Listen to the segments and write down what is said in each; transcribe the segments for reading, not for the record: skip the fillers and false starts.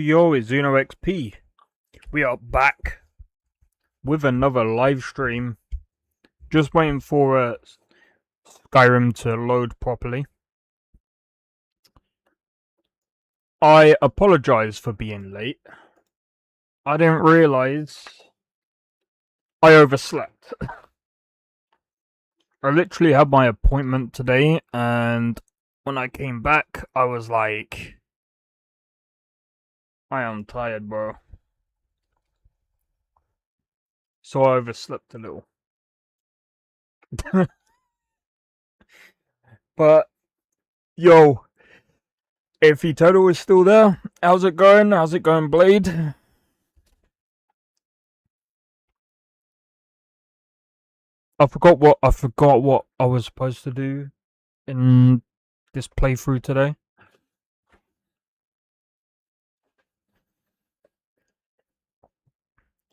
Yo, it's Zuno XP. We are back with another live stream. Just waiting for Skyrim to load properly. I apologize for being late. I didn't realize I overslept. I literally had my appointment today, and when I came back, I was like, I am tired, bro. So I overslept a little. But, yo, if Eternal is still there, how's it going? How's it going, Blade? I forgot what I was supposed to do in this playthrough today.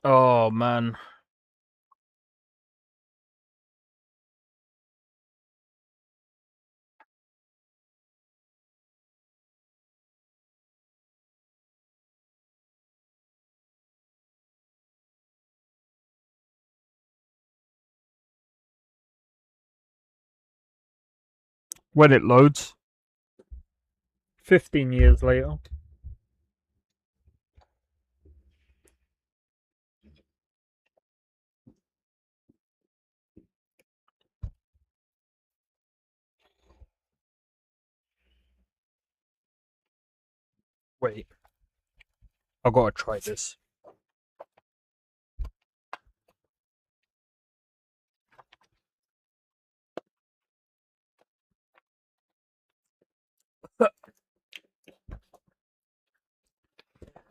Oh man. When it loads. 15 years later. Wait. I gotta try this.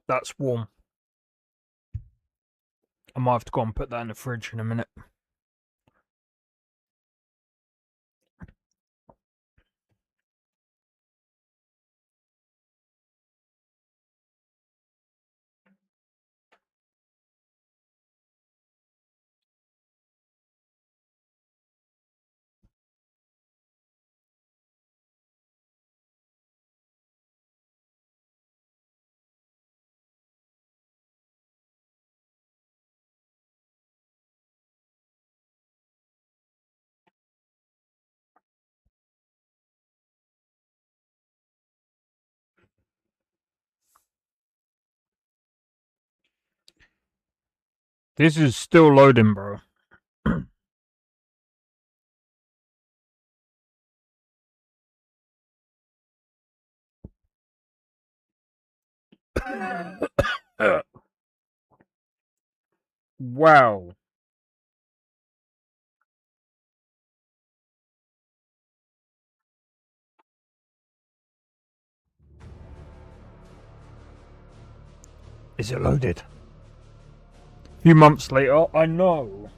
That's warm. I might have to go and put that in the fridge in a minute. This is still loading, bro. Wow. Is it loaded? A few months later, I know.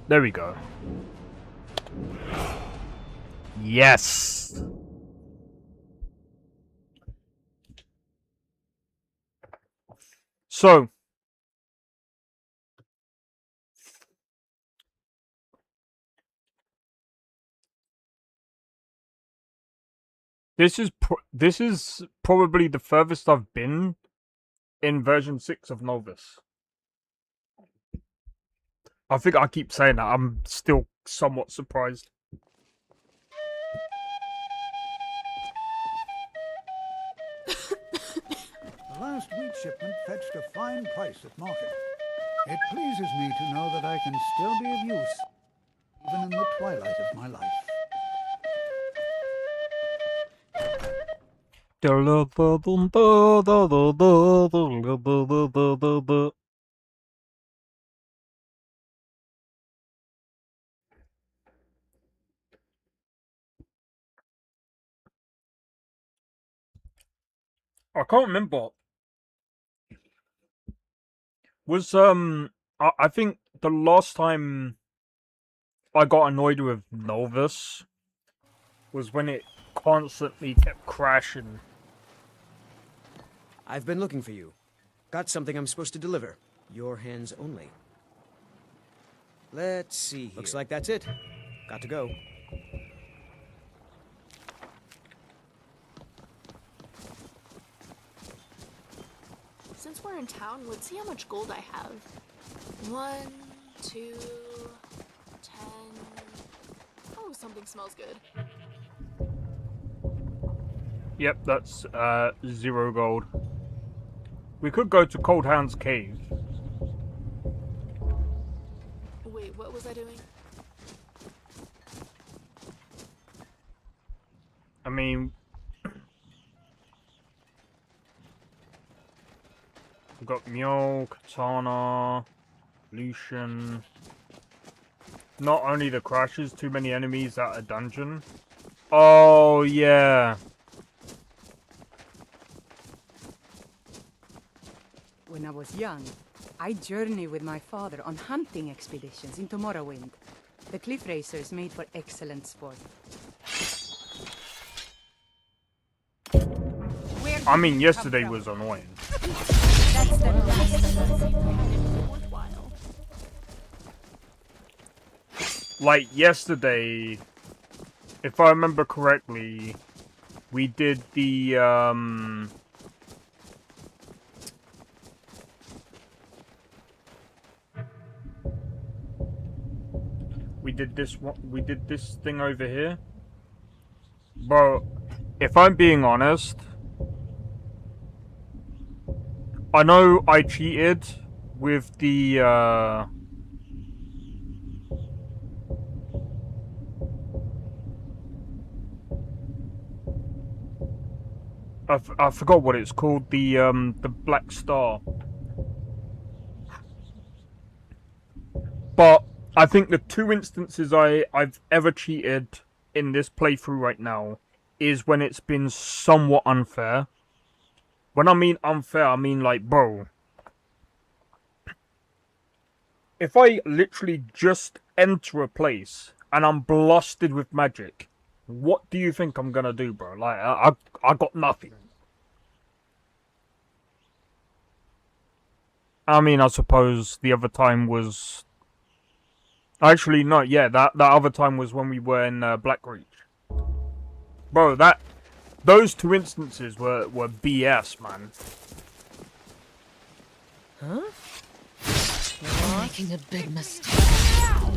There we go. Yes. So, this is probably the furthest I've been in version 6 of Nolvus. I think I keep saying that. I'm still somewhat surprised. The last wheat shipment fetched a fine price at market. It pleases me to know that I can still be of use, even in the twilight of my life. I can't remember. Was I think the last time I got annoyed with Nolvus was when it constantly kept crashing. I've been looking for you. Got something I'm supposed to deliver. Your hands only. Let's see here. Looks like that's it. Got to go. in town would see how much gold I have. 1, 2, 10. Oh, something smells good. Yep, that's 0 gold. We could go to Cold Hand's cave. Wait, what was I doing? I mean, we've got Mule, Katana, Lucian. Not only the crashes, too many enemies at a dungeon. Oh, yeah. When I was young, I journeyed with my father on hunting expeditions into Morrowind. The cliff racers made for excellent sport. I mean, yesterday was annoying. That's the last of us. Worthwhile. Like, yesterday, if I remember correctly, we did the, we did this thing over here. Bro, if I'm being honest, I know I cheated with the, I forgot what it's called, the Black Star. But I think the 2 instances I've ever cheated in this playthrough right now is when it's been somewhat unfair. When I mean unfair, I mean like, bro, if I literally just enter a place and I'm blasted with magic, what do you think I'm gonna do, bro? Like, I got nothing. I mean, I suppose the other time was... Actually, no, yeah, that other time was when we were in Blackreach. Bro, those 2 instances were BS, man. Huh? You're making a big mistake. I'm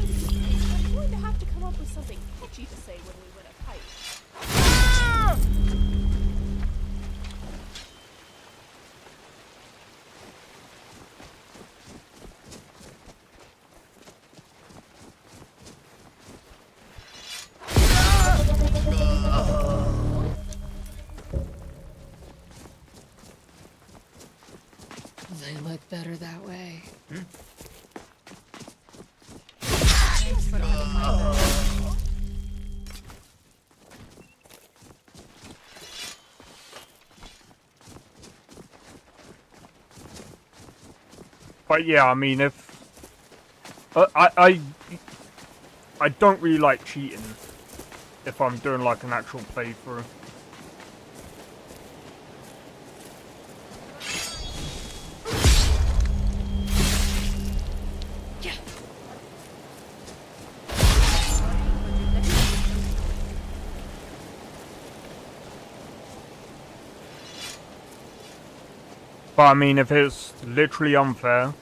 going to have to come up with something catchy to say when we win a fight. They look better that way. Thanks for having my back. But yeah, I mean, if... I don't really like cheating if I'm doing like an actual playthrough. But I mean, if it's literally unfair...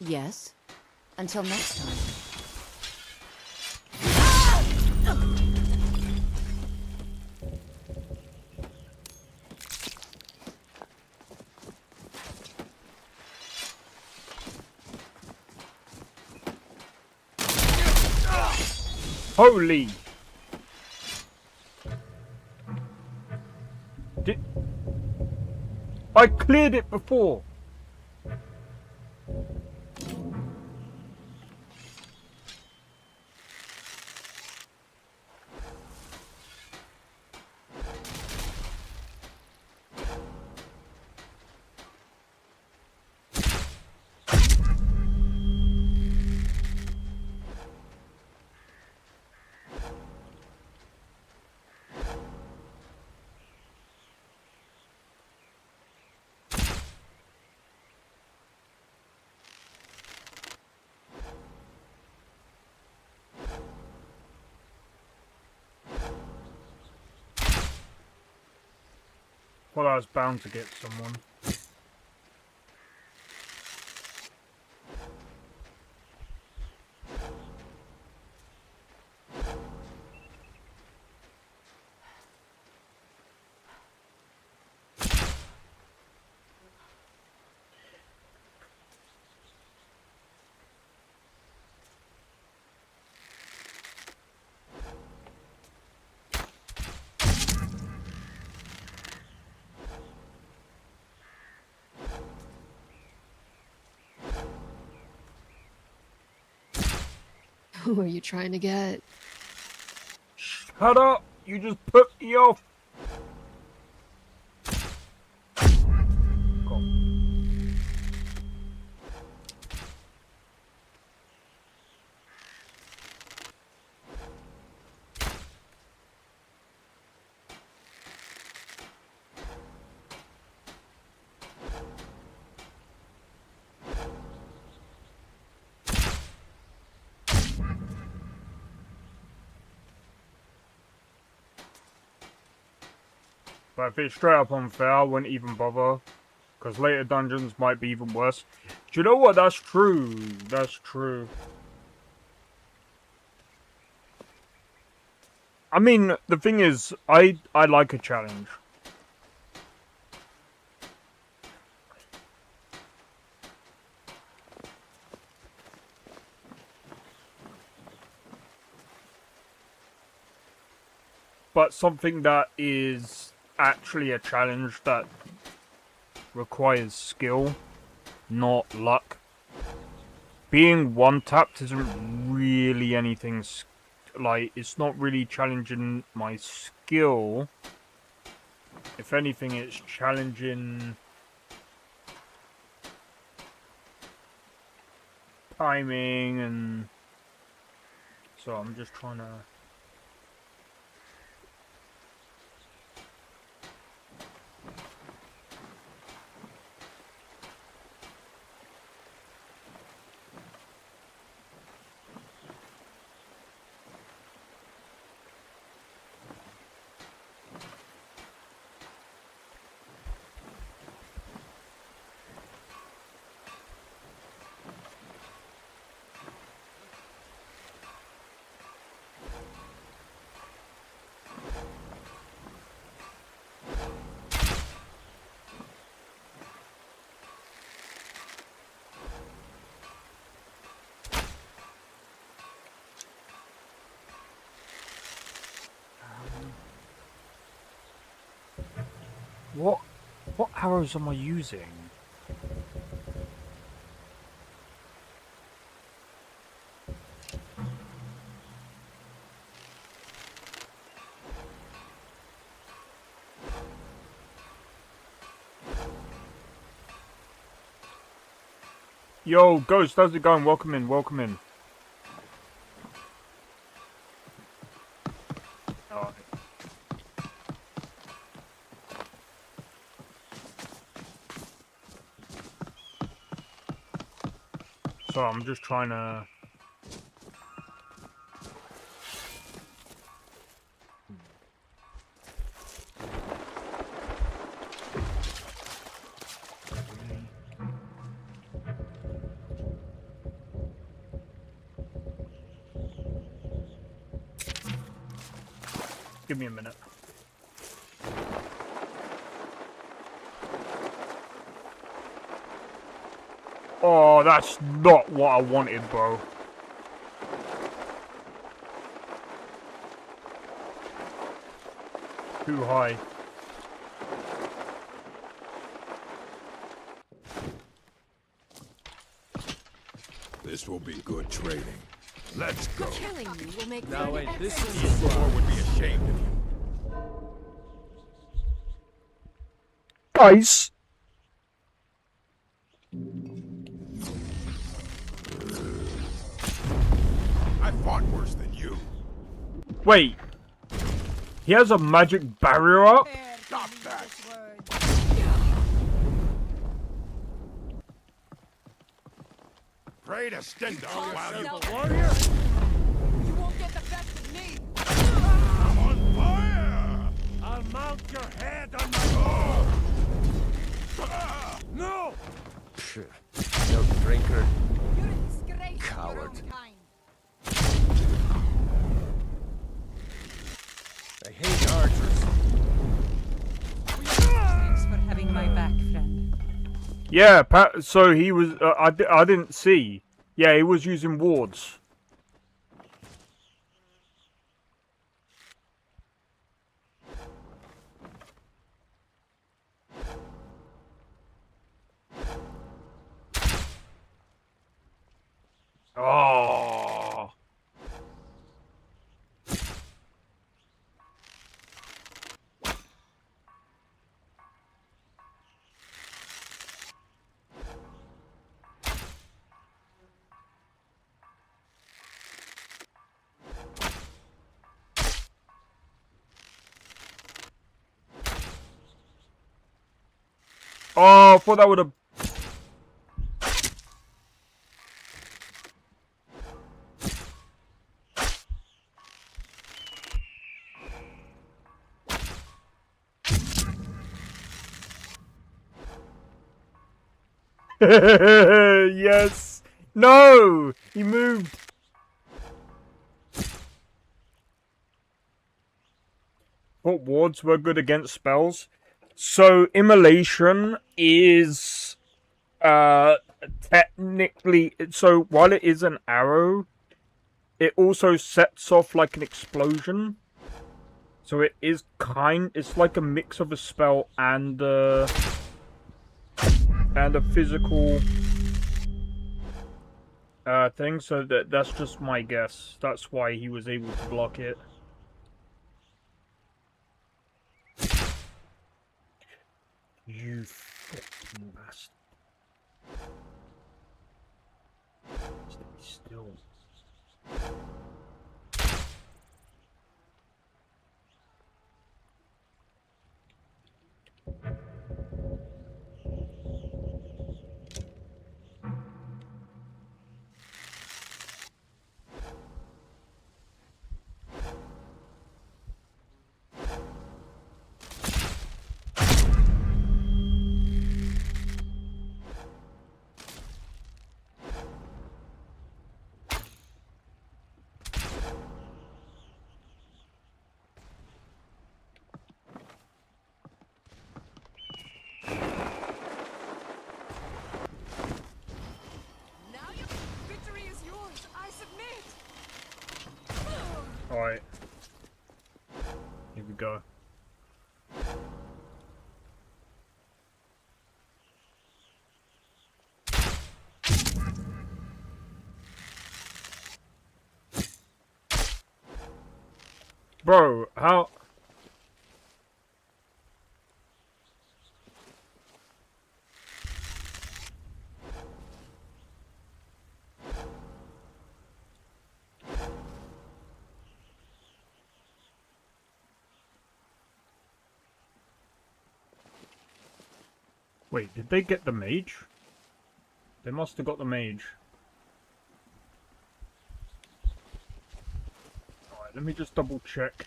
Yes. Until next time. Holy! I cleared it before! Well, I was bound to get someone. Who are you trying to get? Shut up! You just put me off! Go. But if it's straight up unfair, I wouldn't even bother. Because later dungeons might be even worse. Do you know what? That's true. That's true. I mean, the thing is, I like a challenge. But something that is actually a challenge that requires skill, not luck. Being one-tapped isn't really anything, like, it's not really challenging my skill. If anything, it's challenging timing, and so I'm just trying to... What arrows am I using? Yo, Ghost, how's it going? Welcome in, welcome in. Alright. So I'm just trying to... Give me a minute. Oh, that's not what I wanted, bro. Too high. This will be good trading. Let's go. Killing me will make Now wait, this is Thor would be ashamed of you. Guys! I fought worse than you. Wait. He has a magic barrier up? Stop that. Pray to Stendhal while you warrior. You won't get the best of me. I'm on fire. I'll mount your head on my... Oh. No! Milk drinker. You're a disgrace to Coward. your own kind. I hate archers. Thanks for having my back, friend. Yeah, so he was. I didn't see. Yeah, he was using wards. Oh. Oh, I thought that would have. Yes. No, he moved. Thought wards were good against spells. So immolation is technically, so while it is an arrow, it also sets off like an explosion. So it is it's like a mix of a spell and a physical thing. So that's just my guess. That's why he was able to block it. You fucking bastard. Stay still. Now your victory is yours. I submit. Alright. Here we go. Bro, how... Wait, did they get the mage? They must have got the mage. Alright, let me just double check.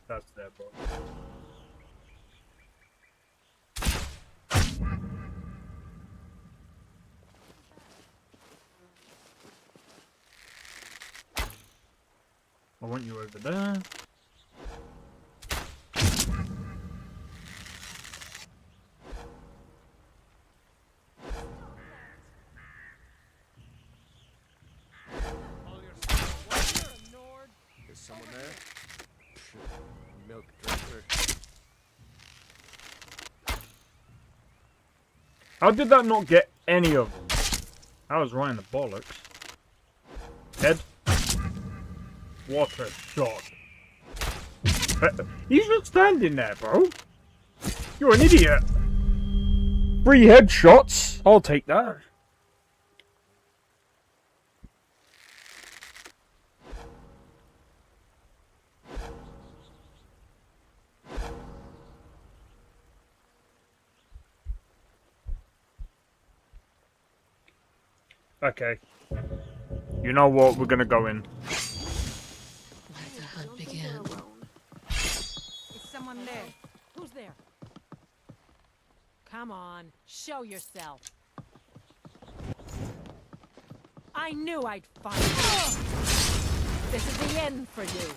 That's there, bro. I want you over there. Is someone there? Milk drinker. How did that not get any of them? I was right in the bollocks. Head. What a shot. He's just standing there, bro. You're an idiot. 3 headshots. I'll take that. Okay. You know what? We're gonna go in. Let the hunt begin. Come on, show yourself. I knew I'd find you. This is the end for you.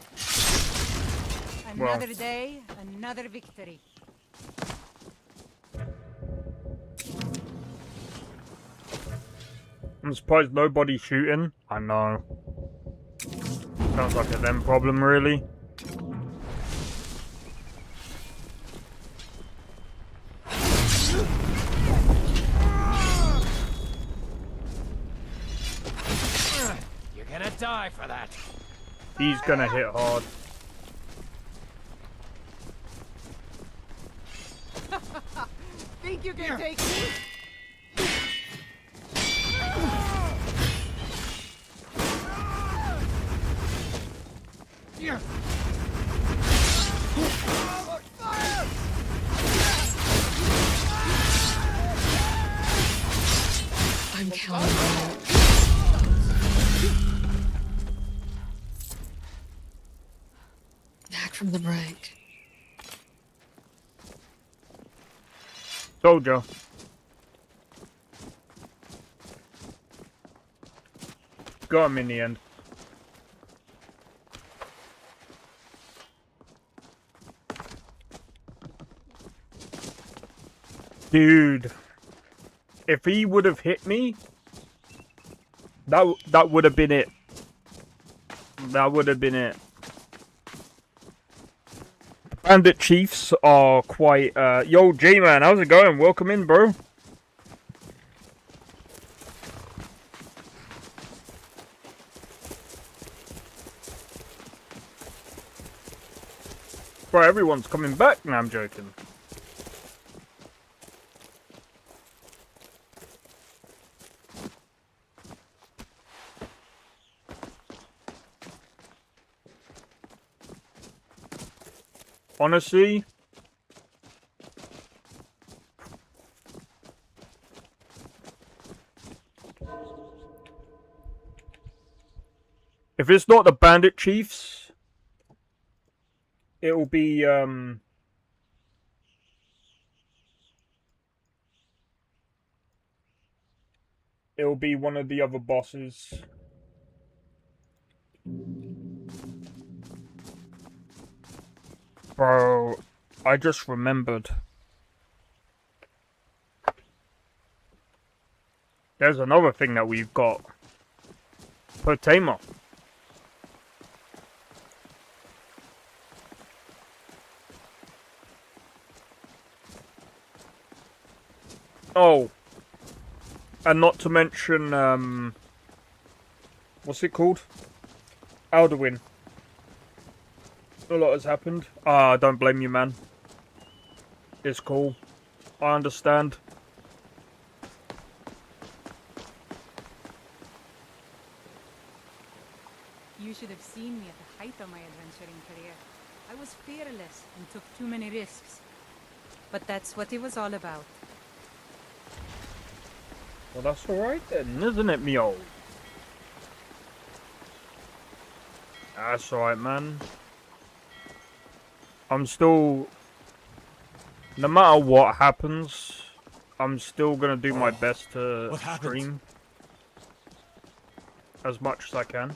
Another day, another victory. I'm surprised nobody's shooting. I know. Sounds like a them problem, really. You're gonna die for that. He's gonna hit hard. Think you can take me? I'm counting on you. Back from the break. Soldier. Got him in the end. Dude, if he would have hit me, that would have been it. That would have been it. Bandit Chiefs are quite, yo, J-Man, how's it going? Welcome in, bro. Bro, everyone's coming back. Nah, I'm joking. Honestly, if it's not the Bandit Chiefs, it'll be one of the other bosses. Bro, I just remembered. There's another thing that we've got. Potema. Oh. And not to mention, what's it called? Alduin. A lot has happened. Ah, don't blame you, man. It's cool. I understand. You should have seen me at the height of my adventuring career. I was fearless and took too many risks. But that's what it was all about. Well, that's alright then, isn't it, me old? That's alright, man. I'm still... No matter what happens, I'm still gonna do my best to stream as much as I can.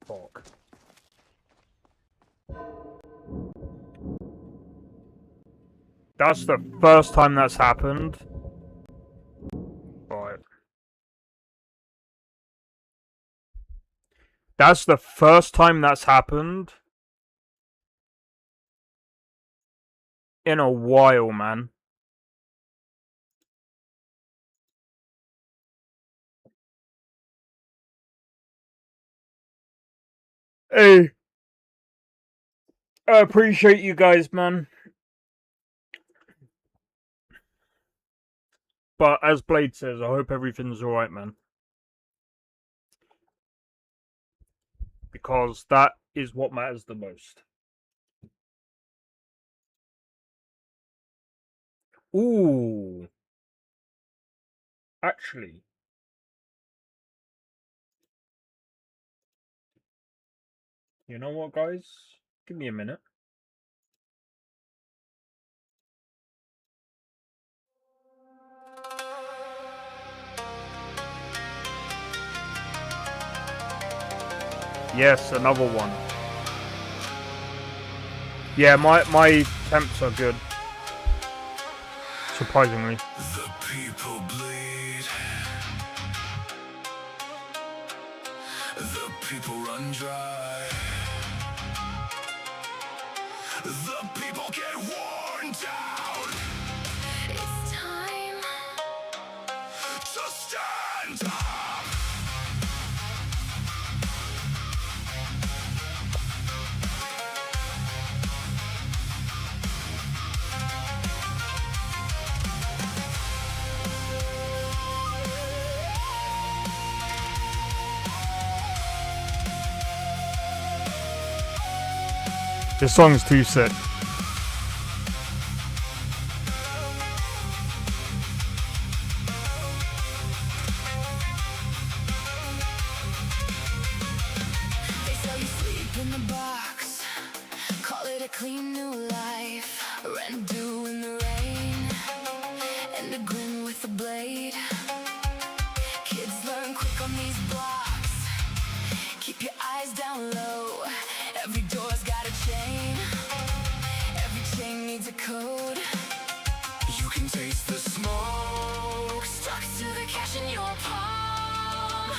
Fuck. That's the first time that's happened. Right. That's the first time that's happened in a while, man. Hey. I appreciate you guys, man. But as Blade says, I hope everything's alright, man. Because that is what matters the most. Ooh. Actually. You know what, guys? Give me a minute. Yes, another one. Yeah, my temps are good. Surprisingly. The people bleed. The people run dry. The people get worn down. It's time. To stand up. This song's too sick. They sell you sleep in the box. Call it a clean new life. Rent due in the rain. And a grin with a blade. Kids learn quick on these blocks. Keep your eyes down low. Every door's got a chain. Every chain needs a code. You can taste the smoke. Stuck to the cash in your palm.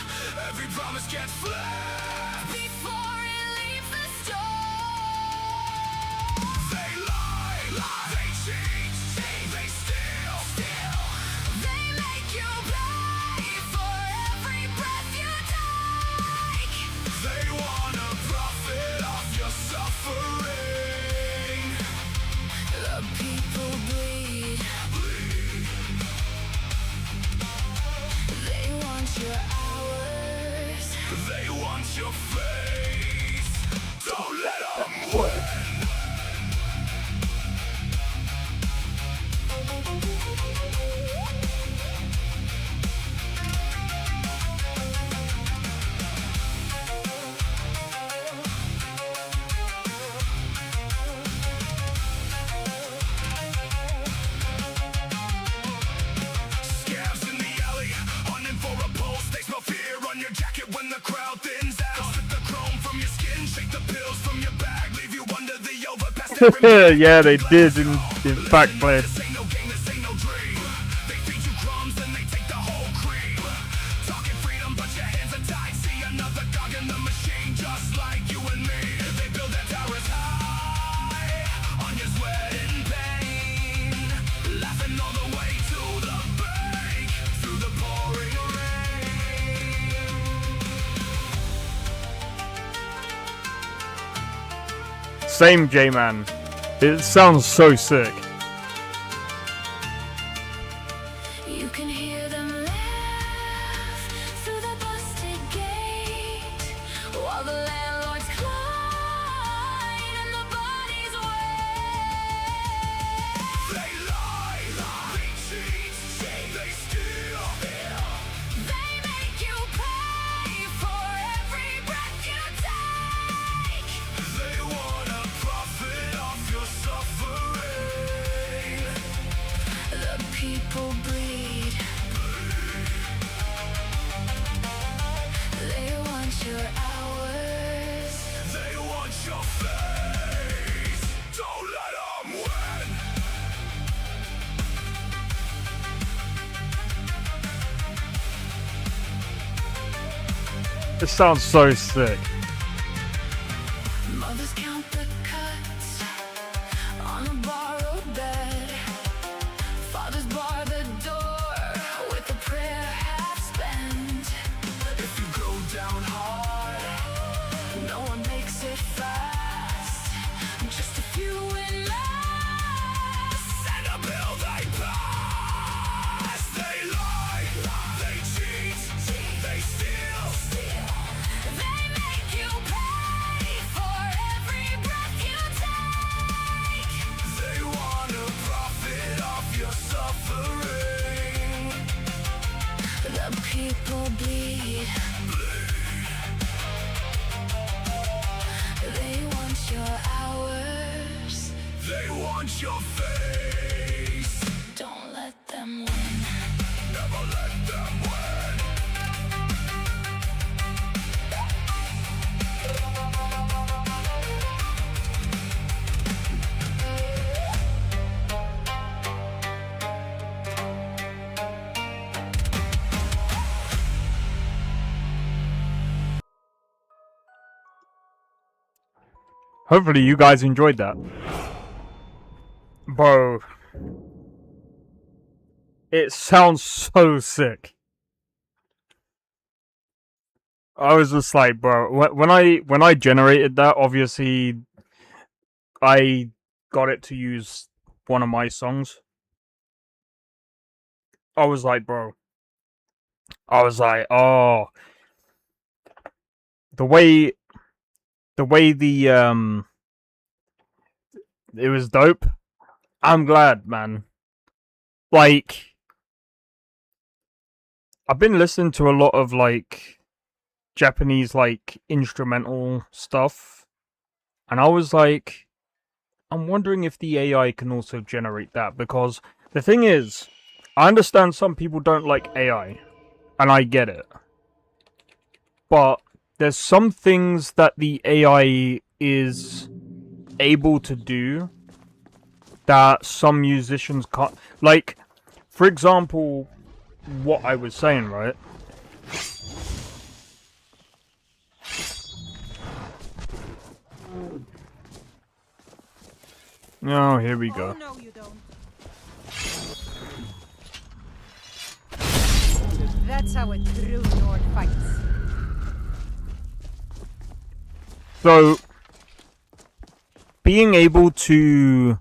Every promise gets flipped. Before it leaves the store. They lie, they cheat, they steal. They make you pay for every breath you take. They wanna profit off your suffering. The people bleed. They want your hours. They want your face. Don't let them win. Scabs in the alley, hunting for a pulse. They smell fear on your jacket when the crowd thins out. Strip the chrome from your skin, shake the pills from your bag, leave you under the overpass. Yeah, they did in fact play. This ain't no game, this ain't no dream. They feed you crumbs and they take the whole cream. Talking freedom, but your hands are tied. See another cog in the machine, just like you and me. They build their towers high on your sweat and pain, laughing all the way to the bank through the pouring rain. Same J-Man. It sounds so sick. You can hear them laugh through the busted gate while the landlords collide and the bodies wait. They lie, they cheat, they steal. They make you pay for every breath you take. They wanna profit off your suffering. The people bleed. They want your hours. They want your face. Don't let them win. This sounds so sick. Mothers count the cuts on a borrowed bed. Fathers bar the door with a prayer half spent. If you go down hard, No one makes it fast. Just a few in mass. send a bill they pass. They lie, they cheat, they steal. They make you pay for every breath your face. Don't let them win. Never let them win. Hopefully you guys enjoyed that. Bro. It sounds so sick. I was just like, bro, when I generated that, obviously I got it to use one of my songs. I was like, bro. I was like, oh, the way the it was dope. I'm glad, man. Like, I've been listening to a lot of like Japanese like instrumental stuff, and I was like, I'm wondering if the AI can also generate that, because the thing is, I understand some people don't like AI, and I get it. But there's some things that the AI is able to do that some musicians can't. Like, for example, what I was saying, right? Oh, here we go. Oh, no, you don't. That's how a true Nord fights. So, being able to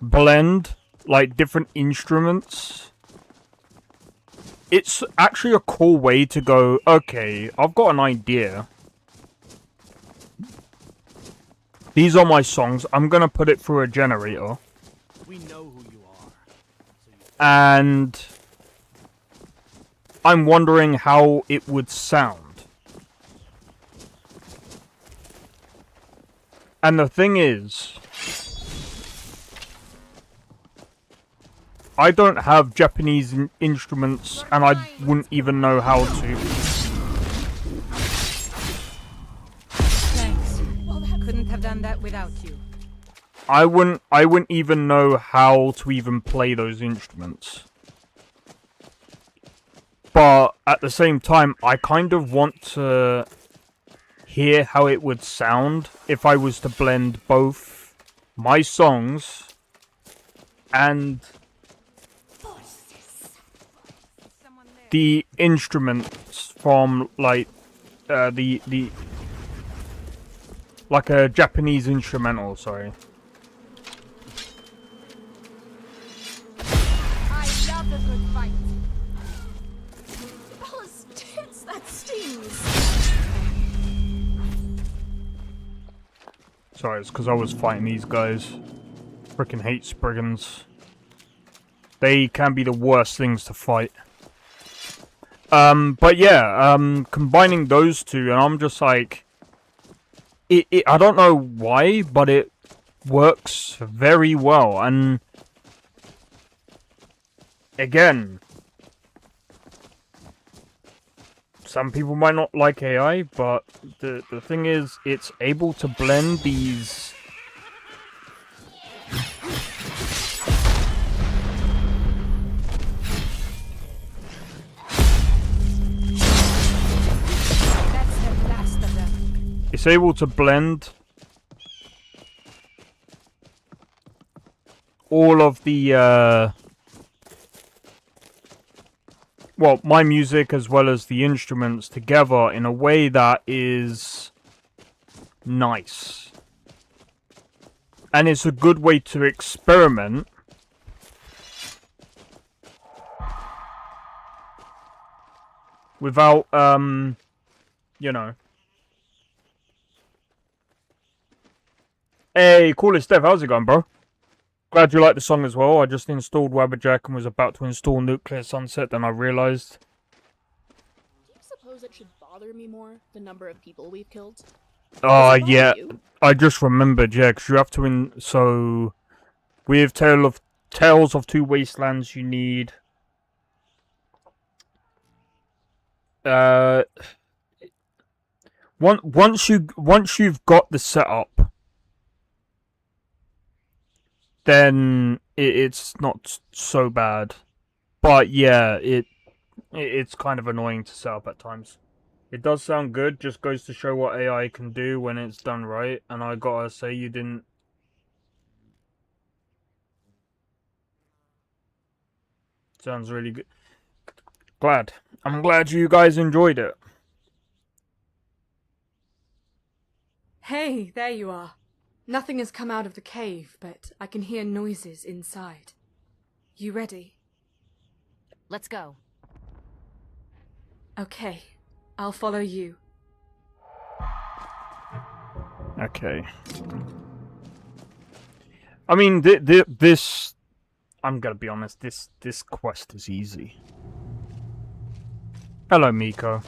blend like different instruments, it's actually a cool way to go, okay, I've got an idea. These are my songs. I'm gonna put it through a generator. We know who you are. And I'm wondering how it would sound. And the thing is, I don't have Japanese instruments, and I wouldn't even know how to. Thanks. Couldn't have done that without you. I wouldn't even know how to even play those instruments. But at the same time, I kind of want to hear how it would sound if I was to blend both my songs and the instruments from like the like a Japanese instrumental, sorry. I love a good fight. Bella's tits, that stings. Sorry, it's because I was fighting these guys. Freaking hate Spriggans. They can be the worst things to fight. But yeah, combining those two, and I'm just like, I don't know why, but it works very well. And again, some people might not like AI, but the thing is, it's able to blend these. That's the last of them. It's able to blend all of the well, my music as well as the instruments together in a way that is nice. And it's a good way to experiment without, you know. Hey, coolest Steph, how's it going, bro? Glad you like the song as well. I just installed Wabberjack and was about to install Nuclear Sunset, then I realized. Do you suppose it should bother me more, the number of people we've killed? Oh, Does it bother yeah. you? I just remembered, yeah, because you have to so With Tales of Two Wastelands, you need once you've got the setup, then it's not so bad. But yeah, it's kind of annoying to set up at times. It does sound good, just goes to show what AI can do when it's done right, and I gotta say you didn't. Sounds really good. I'm glad you guys enjoyed it. Hey, there you are. Nothing has come out of the cave, but I can hear noises inside. You ready? Let's go. Okay, I'll follow you. Okay. I mean, this... I'm gonna be honest, this quest is easy. Hello, Miko.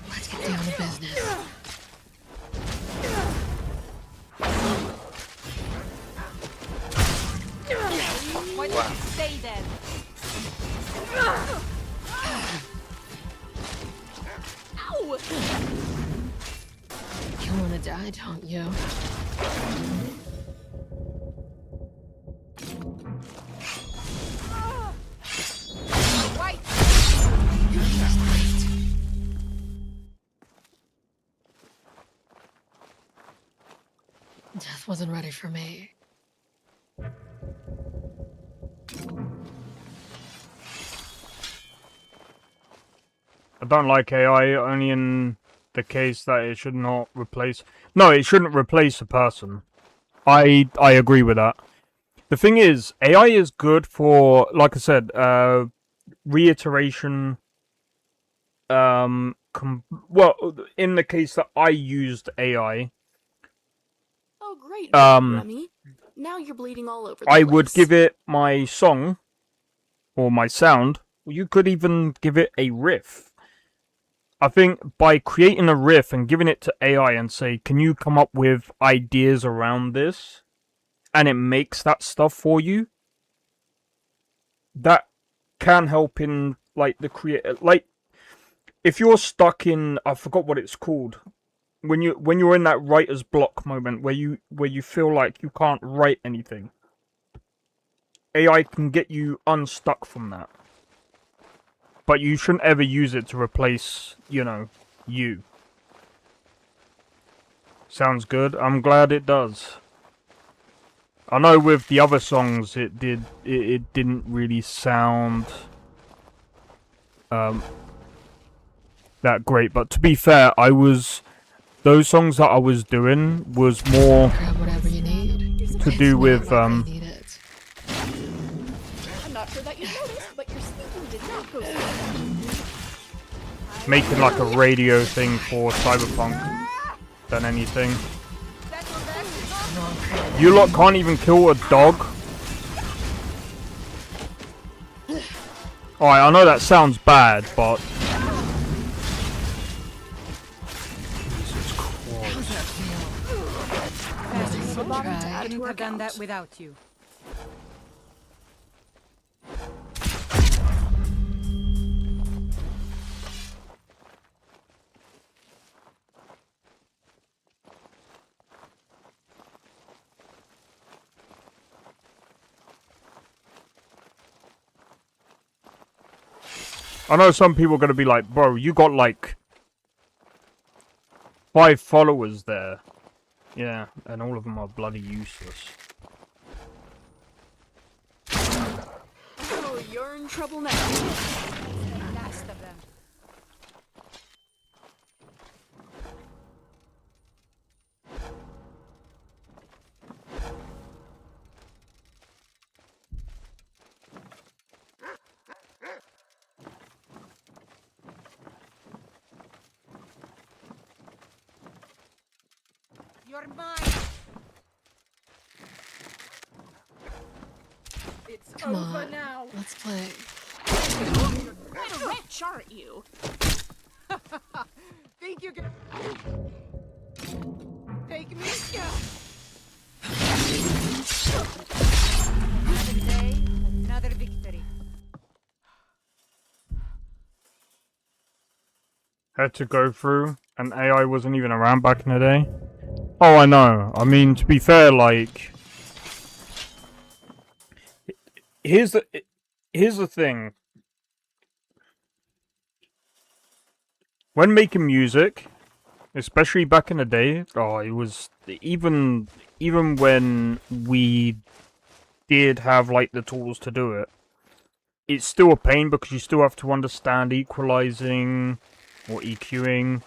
Let's get down to business. Why don't you stay then? Ow! You wanna die, don't you? Right. Death wasn't ready for me. I don't like AI only in the case that it should not replace... No, it shouldn't replace a person. I agree with that. The thing is, AI is good for, like I said, reiteration. Well, in the case that I used AI, Oh, great, Um, Remy. Now you're bleeding all over the I place. would give it my song or my sound. You could even give it a riff. I think by creating a riff and giving it to AI and say, can you come up with ideas around this? And it makes that stuff for you. That can help in, like, the like, if you're stuck in, I forgot what it's called. When you're in that writer's block moment where you feel like you can't write anything. AI can get you unstuck from that. But you shouldn't ever use it to replace, you. Sounds good. I'm glad it does. I know with the other songs it didn't really sound that great, but to be fair, those songs that I was doing was more Grab whatever you need. to do with I need it. I'm not sure that you noticed, but your sneaking did not go so making like a radio thing for Cyberpunk than anything. You lot can't even kill a dog. Alright, I know that sounds bad, but Jesus Christ. I couldn't have done that without you. I know some people are going to be like, bro, you got like 5 followers there. Yeah, and all of them are bloody useless. Oh, you're in trouble now. Last of them. You're mine. It's Come over on. now. Let's play. Quite a wretch, aren't you? Think you can take me? Another day, another victory. Had to go through, and AI wasn't even around back in the day. Oh, I know. I mean, to be fair, like, here's the thing. When making music, especially back in the day, oh, it was even when we did have like the tools to do it, it's still a pain because you still have to understand equalizing or EQing,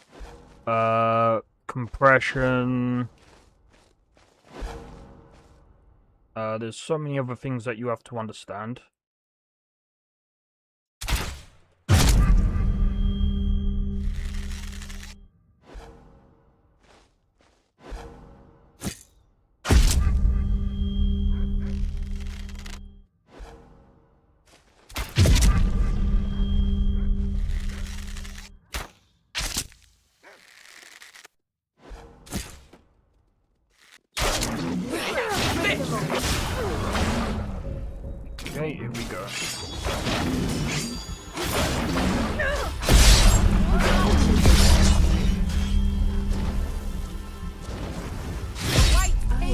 compression. There's so many other things that you have to understand. Okay, here we go.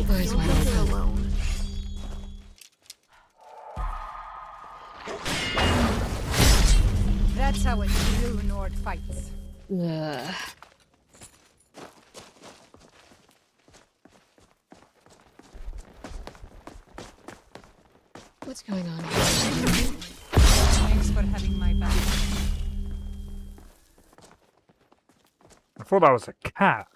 Door's wide open. That's how a true Nord fights. Ugh. What's going on here? Thanks for having my back. I thought that was a cat.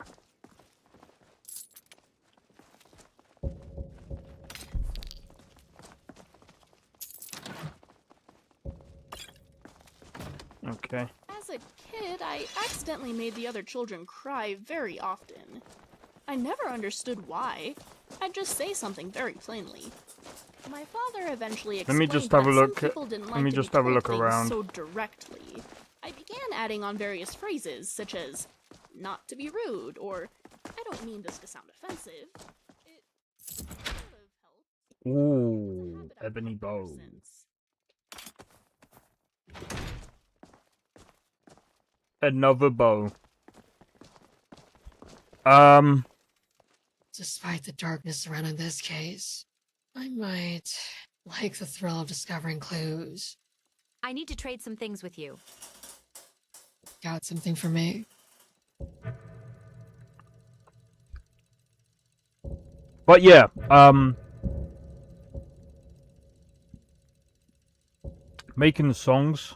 Okay. As a kid, I accidentally made the other children cry very often. I never understood why. I'd just say something very plainly. My father eventually explained Let me just have a that look. some people didn't Let like me to just be have a told look things around. so directly. I began adding on various phrases, such as, not to be rude, or, I don't mean this to sound offensive. It sort of helped. Ooh, ebony bow. Another bow. Despite the darkness surrounding this case, I might like the thrill of discovering clues. I need to trade some things with you. Got something for me? But yeah, making songs.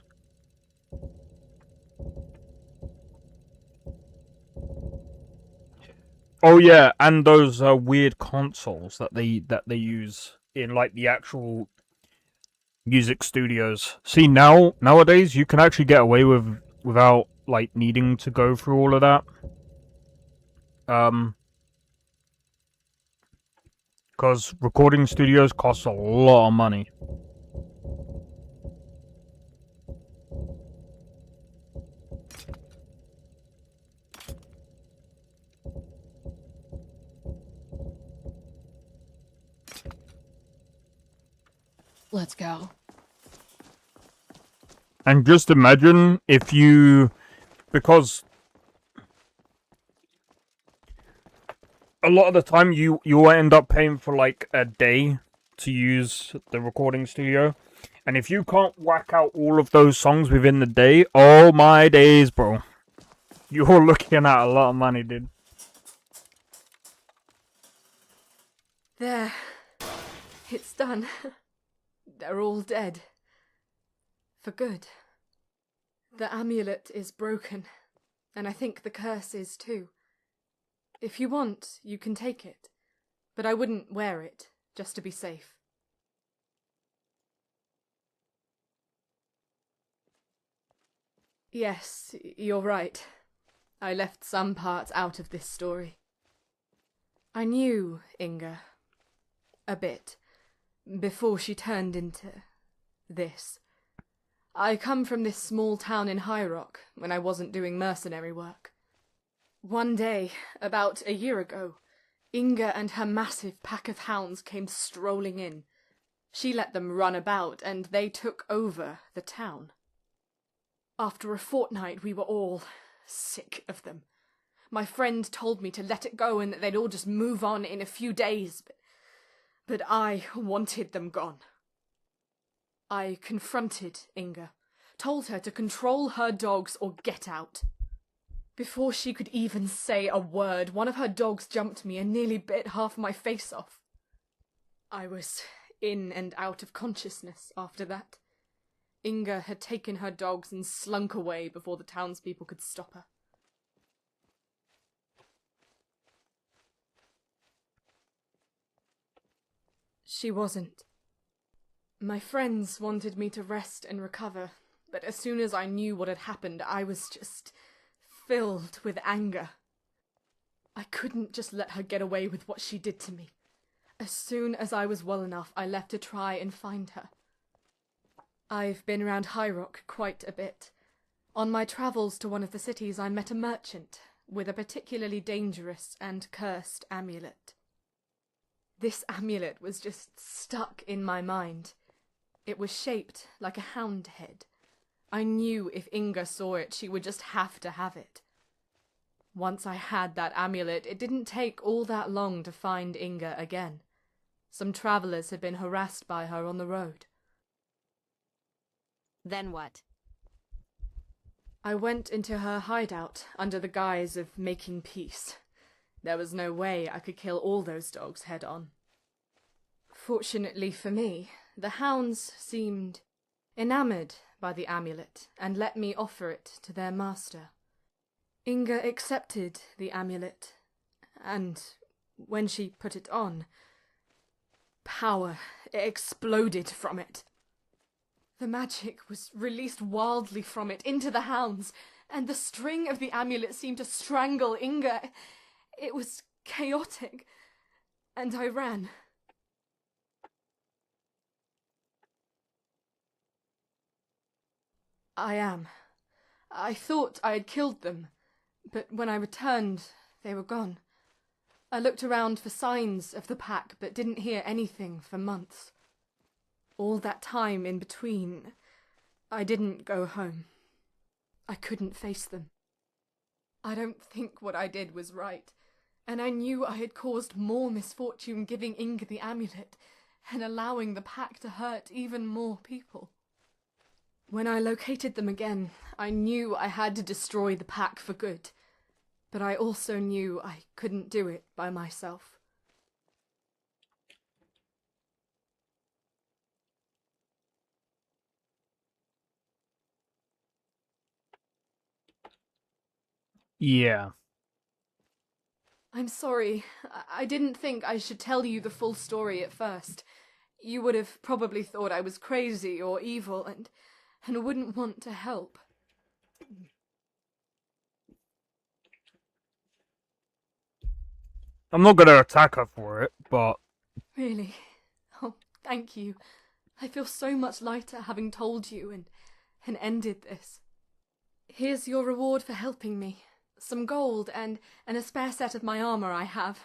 Oh yeah, and those weird consoles that they use in like the actual music studios. See, nowadays you can actually get away without like needing to go through all of that. Because recording studios cost a lot of money. Let's go. And just imagine if you, because a lot of the time you'll end up paying for like a day to use the recording studio, and if you can't whack out all of those songs within the day, oh my days, bro, you're looking at a lot of money, dude. There. It's done. They're all dead. For good. The amulet is broken, and I think the curse is too. If you want, you can take it, but I wouldn't wear it, just to be safe. Yes, you're right. I left some parts out of this story. I knew Inga. A bit. Before she turned into this. I come from this small town in High Rock when I wasn't doing mercenary work. One day, about a year ago, Inga and her massive pack of hounds came strolling in. She let them run about, and they took over the town. After a fortnight, we were all sick of them. My friend told me to let it go and that they'd all just move on in a few days, but I wanted them gone. I confronted Inga, told her to control her dogs or get out. Before she could even say a word, one of her dogs jumped me and nearly bit half my face off. I was in and out of consciousness after that. Inga had taken her dogs and slunk away before the townspeople could stop her. She wasn't. My friends wanted me to rest and recover, but as soon as I knew what had happened, I was just filled with anger. I couldn't just let her get away with what she did to me. As soon as I was well enough, I left to try and find her. I've been around High Rock quite a bit. On my travels to one of the cities, I met a merchant with a particularly dangerous and cursed amulet. This amulet was just stuck in my mind. It was shaped like a hound head. I knew if Inga saw it, she would just have to have it. Once I had that amulet, it didn't take all that long to find Inga again. Some travellers had been harassed by her on the road. Then what? I went into her hideout under the guise of making peace. There was no way I could kill all those dogs head on. Fortunately for me, the hounds seemed enamoured by the amulet and let me offer it to their master. Inga accepted the amulet, and when she put it on, power exploded from it. The magic was released wildly from it into the hounds, and the string of the amulet seemed to strangle Inga. It was chaotic, and I ran. I am. I thought I had killed them, but when I returned, they were gone. I looked around for signs of the pack, but didn't hear anything for months. All that time in between, I didn't go home. I couldn't face them. I don't think what I did was right, and I knew I had caused more misfortune giving Inga the amulet and allowing the pack to hurt even more people. When I located them again, I knew I had to destroy the pack for good, but I also knew I couldn't do it by myself. Yeah. I'm sorry. I didn't think I should tell you the full story at first. You would have probably thought I was crazy or evil and wouldn't want to help. I'm not gonna attack her for it, but... Really? Oh, thank you. I feel so much lighter having told you and ended this. Here's your reward for helping me. Some gold and a spare set of my armor I have.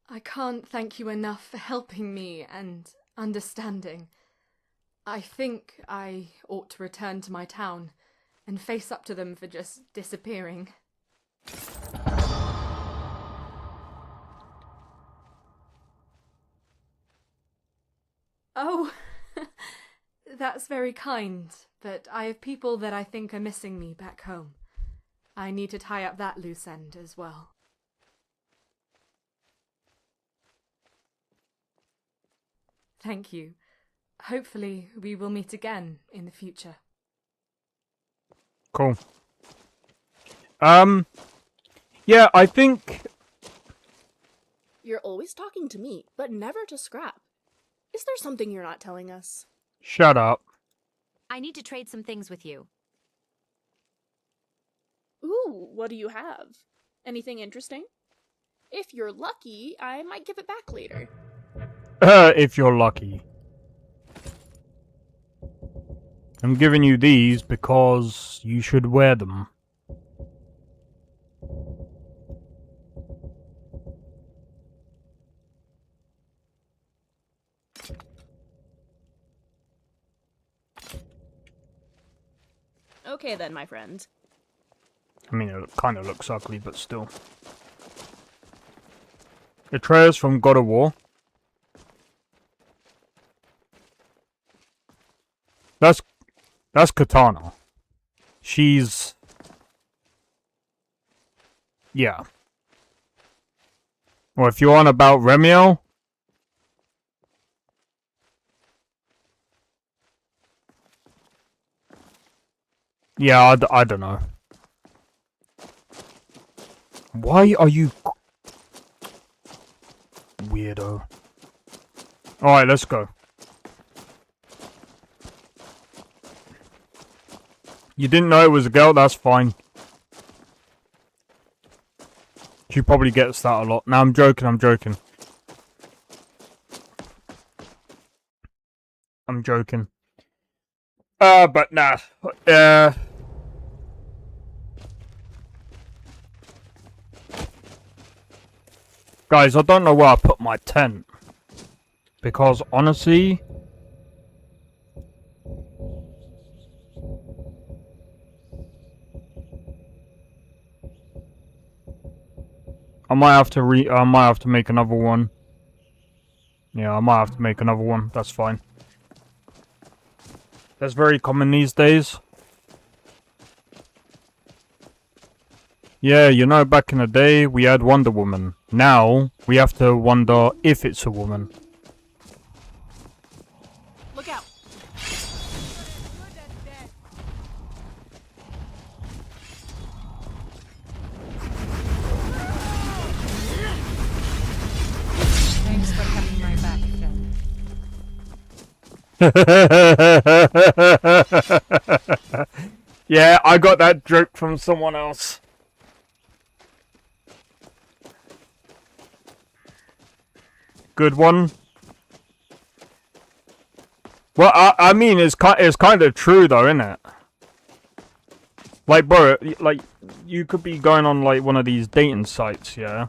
I can't thank you enough for helping me and understanding. I think I ought to return to my town and face up to them for just disappearing. Oh, that's very kind, but I have people that I think are missing me back home. I need to tie up that loose end as well. Thank you. Hopefully we will meet again in the future. Cool. Yeah, I think... You're always talking to me, but never to Scrap. Is there something you're not telling us? Shut up. I need to trade some things with you. Ooh, what do you have? Anything interesting? If you're lucky, I might give it back later. If you're lucky. I'm giving you these because you should wear them. Okay then, my friend. I mean, it kind of looks ugly, but still. Atreus from God of War. That's Katana. She's... yeah. Well, if you're on about Remiel... yeah, I don't know. Why are you... weirdo. Alright, let's go. You didn't know it was a girl? That's fine. She probably gets that a lot. No, I'm joking, I'm joking. I'm joking. But nah. Guys, I don't know where I put my tent. Because, honestly... I might have to make another one. Yeah, I might have to make another one. That's fine. That's very common these days. Yeah, you know, back in the day, we had Wonder Woman. Now, we have to wonder if it's a woman. Look out! Thanks for having my back, friend. Yeah, I got that joke from someone else. Good one. Well, I mean, it's kind of true though, isn't it? Like, bro, like, you could be going on like one of these dating sites, yeah?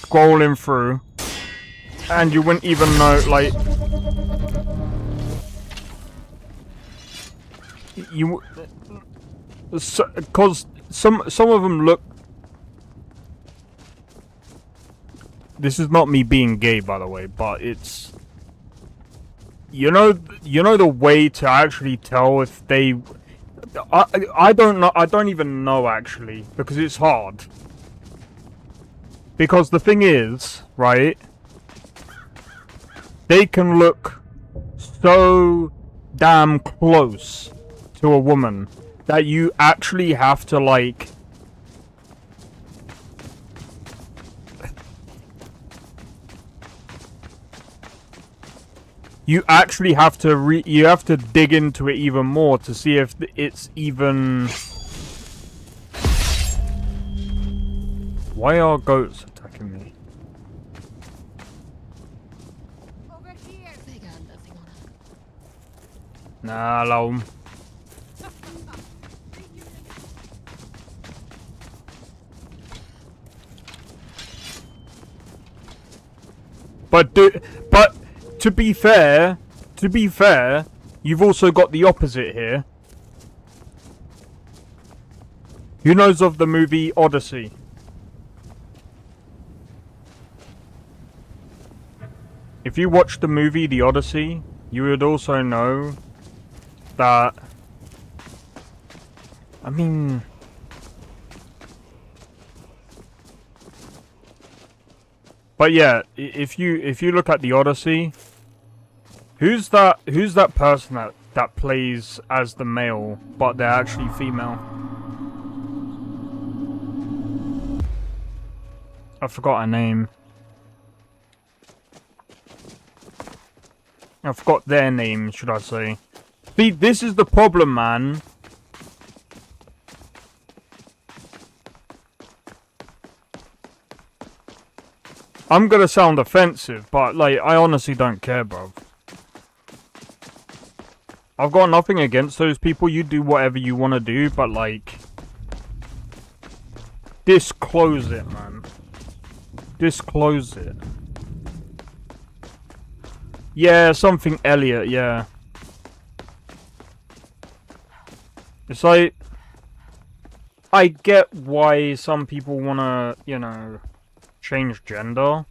Scrolling through, and you wouldn't even know, like, you, because some of them look. This is not me being gay, by the way, but it's, you know the way to actually tell if they, I don't know, I don't even know actually, because it's hard. Because the thing is, right, they can look so damn close to a woman that you actually have to, like, you actually have to you have to dig into it even more to see if it's even. Why are goats attacking me? Over here. They got nothing on it. Nah, allow 'em. But to be fair, you've also got the opposite here. Who knows of the movie Odyssey? If you watch the movie The Odyssey, you would also know that, I mean, but yeah, if you look at The Odyssey, who's that person that plays as the male but they're actually female? I forgot her name. I forgot their name, should I say. See, this is the problem, man. I'm gonna sound offensive, but, like, I honestly don't care, bro. I've got nothing against those people. You do whatever you want to do, but like, disclose it, man. Disclose it. Yeah, something Elliot, yeah. It's like, I get why some people wanna, you know, change gender.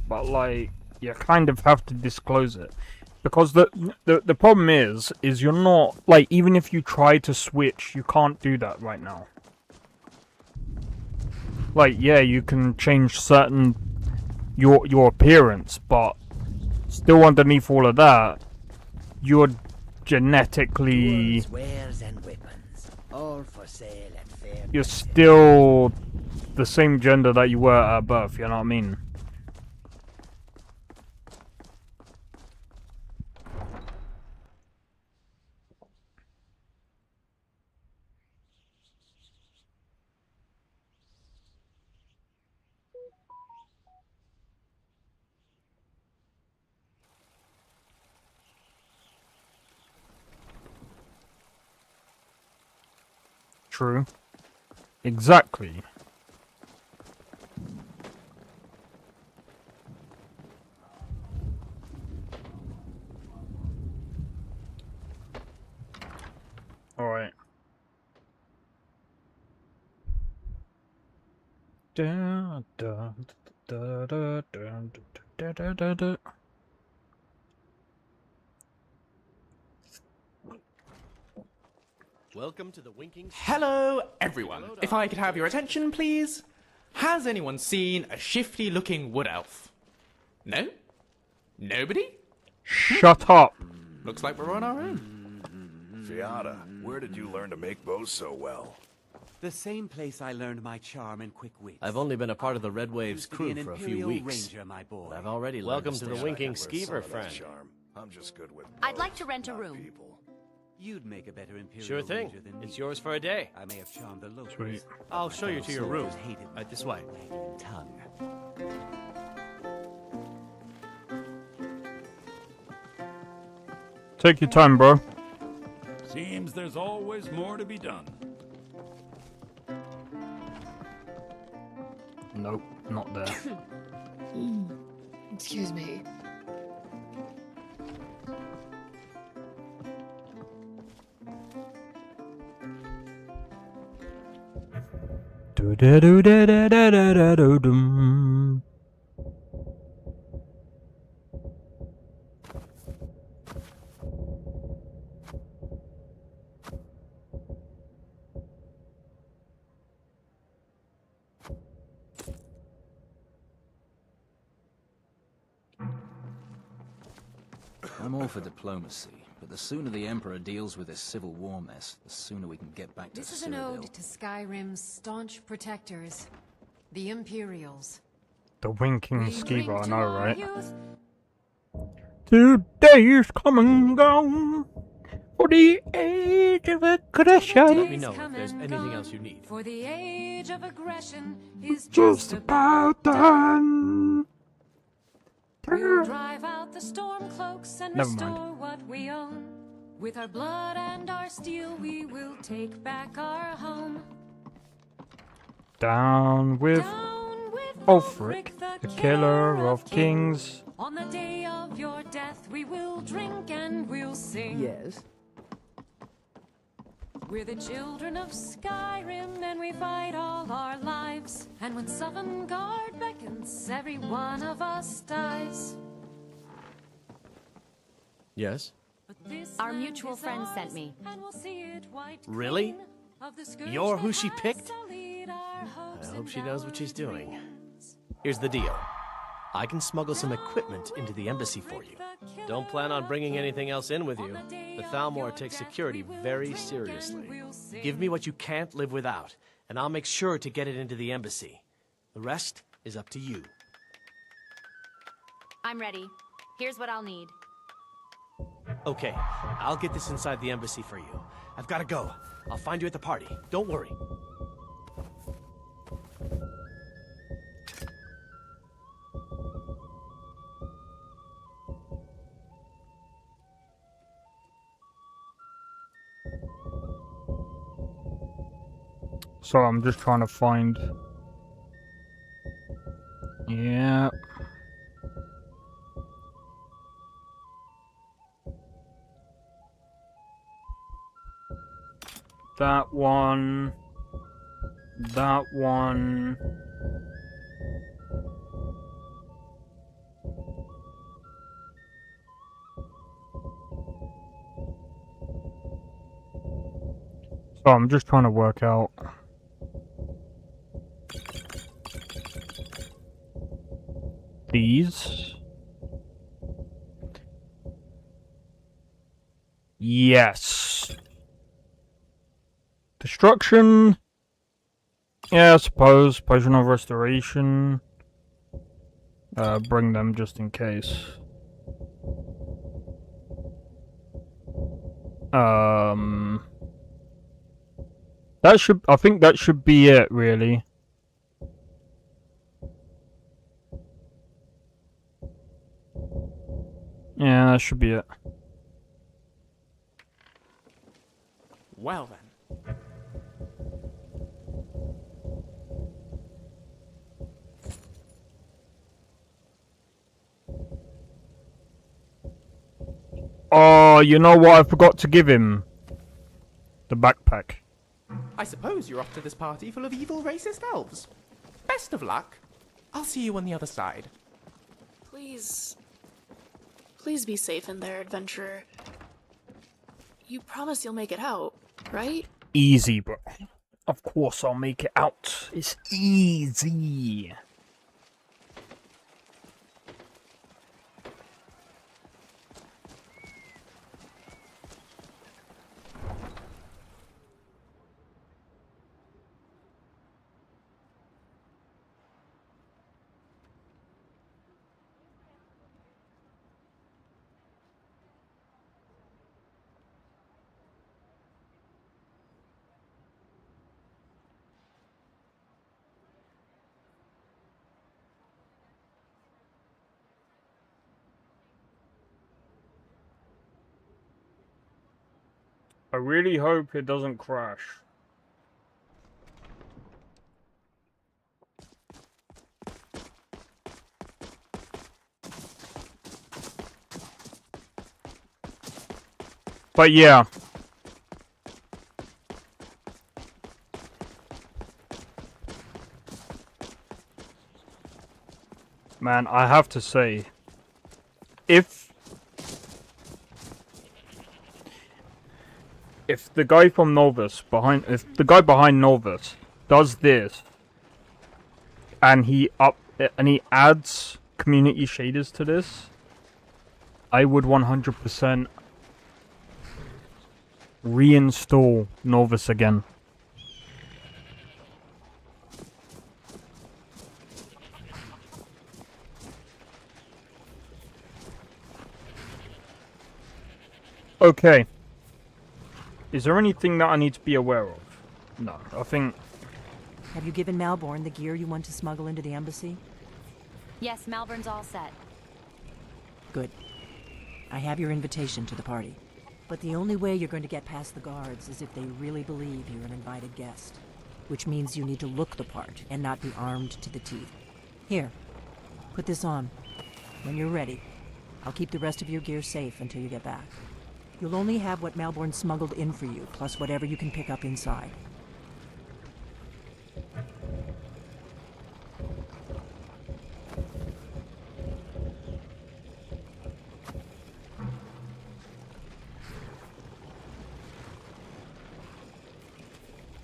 But like, you kind of have to disclose it. Because the problem is you're not, like, even if you try to switch, you can't do that right now. Like, yeah, you can change certain, your appearance, but still underneath all of that, you're genetically, Wares and weapons, all for sale at fair. you're still the same gender that you were at birth, you know what I mean? True. Exactly. Alright. Da, da, da, da, da, da, da, da, da. Welcome to the Winking. Hello, everyone. If I could have your attention, please. Has anyone seen a shifty-looking wood elf? No? Nobody? Shut up. Looks like we're on our own. Fiata, where did you learn to make bows so well? The same place I learned my charm and quick wit. I've only been a part of the Red Waves Used to be crew an for a few Imperial weeks. Ranger, my boy. But I've already Welcome learned to to the stay Winking with some Skeever, of that friend. charm. I'm just good with I'd like to rent a room. You'd make a better Imperial Sure thing. Ranger than me. It's yours for a day. I may have charmed the locals. Sweet. I'll show you to your room. Soldiers hated Right this way. wagging tongue. Take your time, bro. Seems there's always more to be done. Nope, not there. Excuse me. Do da do da da da da da do dum. I'm all for diplomacy, but the sooner the Emperor deals with this civil war mess, the sooner we can get back to This is an Cyrodiil. ode to Skyrim's staunch protectors, the Imperials. The winking We drink skeever, I to know, our right? youth. Today's come and gone for the age of aggression. Let me know if there's anything else you need. For the age of aggression is Just about done. We'll drive out the storm cloaks and Never restore mind. what we own. With our blood and our steel, we will take back our home. Down with Ulfric, the killer of kings. On the day of your death, we will drink and we'll sing. Yes. We're the children of Skyrim, and we fight all our lives. And when Sovngarde beckons, every one of us dies. Yes? Our mutual friend sent me. And we'll see it white Really? clean of the scourge You're that who she has picked? to lead our hopes I hope and she knows what she's doubts. doing. Here's the deal. I can smuggle some equipment into the embassy for you. Don't plan on bringing anything else in with you. The Thalmor takes security very seriously. Give me what you can't live without, and I'll make sure to get it into the embassy. The rest is up to you. I'm ready. Here's what I'll need. Okay, I'll get this inside the embassy for you. I've got to go. I'll find you at the party. Don't worry. So I'm just trying to find... Yeah. That one. That one. So I'm just trying to work out. These. Yes. Destruction. Yeah, I suppose. Potion of Restoration. Bring them just in case. That should... I think that should be it, really. Yeah, that should be it. Well then. Oh, you know what I forgot to give him? The backpack. I suppose you're off to this party full of evil racist elves. Best of luck. I'll see you on the other side. Please... Please be safe in there, adventurer. You promise you'll make it out, right? Easy, bro. Of course I'll make it out. It's easy. I really hope it doesn't crash. But yeah. Man, I have to say, if the guy from Nolvus if the guy behind Nolvus does this and he adds community shaders to this, I would 100% reinstall Nolvus again. Okay. Is there anything that I need to be aware of? No, I think... Have you given Malborn the gear you want to smuggle into the embassy? Yes, Malvern's all set. Good. I have your invitation to the party. But the only way you're going to get past the guards is if they really believe you're an invited guest. Which means you need to look the part and not be armed to the teeth. Here, put this on. When you're ready, I'll keep the rest of your gear safe until you get back. You'll only have what Malborn smuggled in for you, plus whatever you can pick up inside.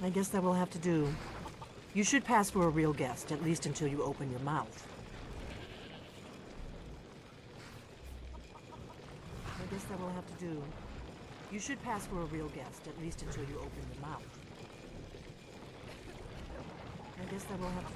I guess that will have to do. You should pass for a real guest, at least until you open your mouth. I guess that will have to do. You should pass for a real guest, at least until you open your mouth. I guess that will have to...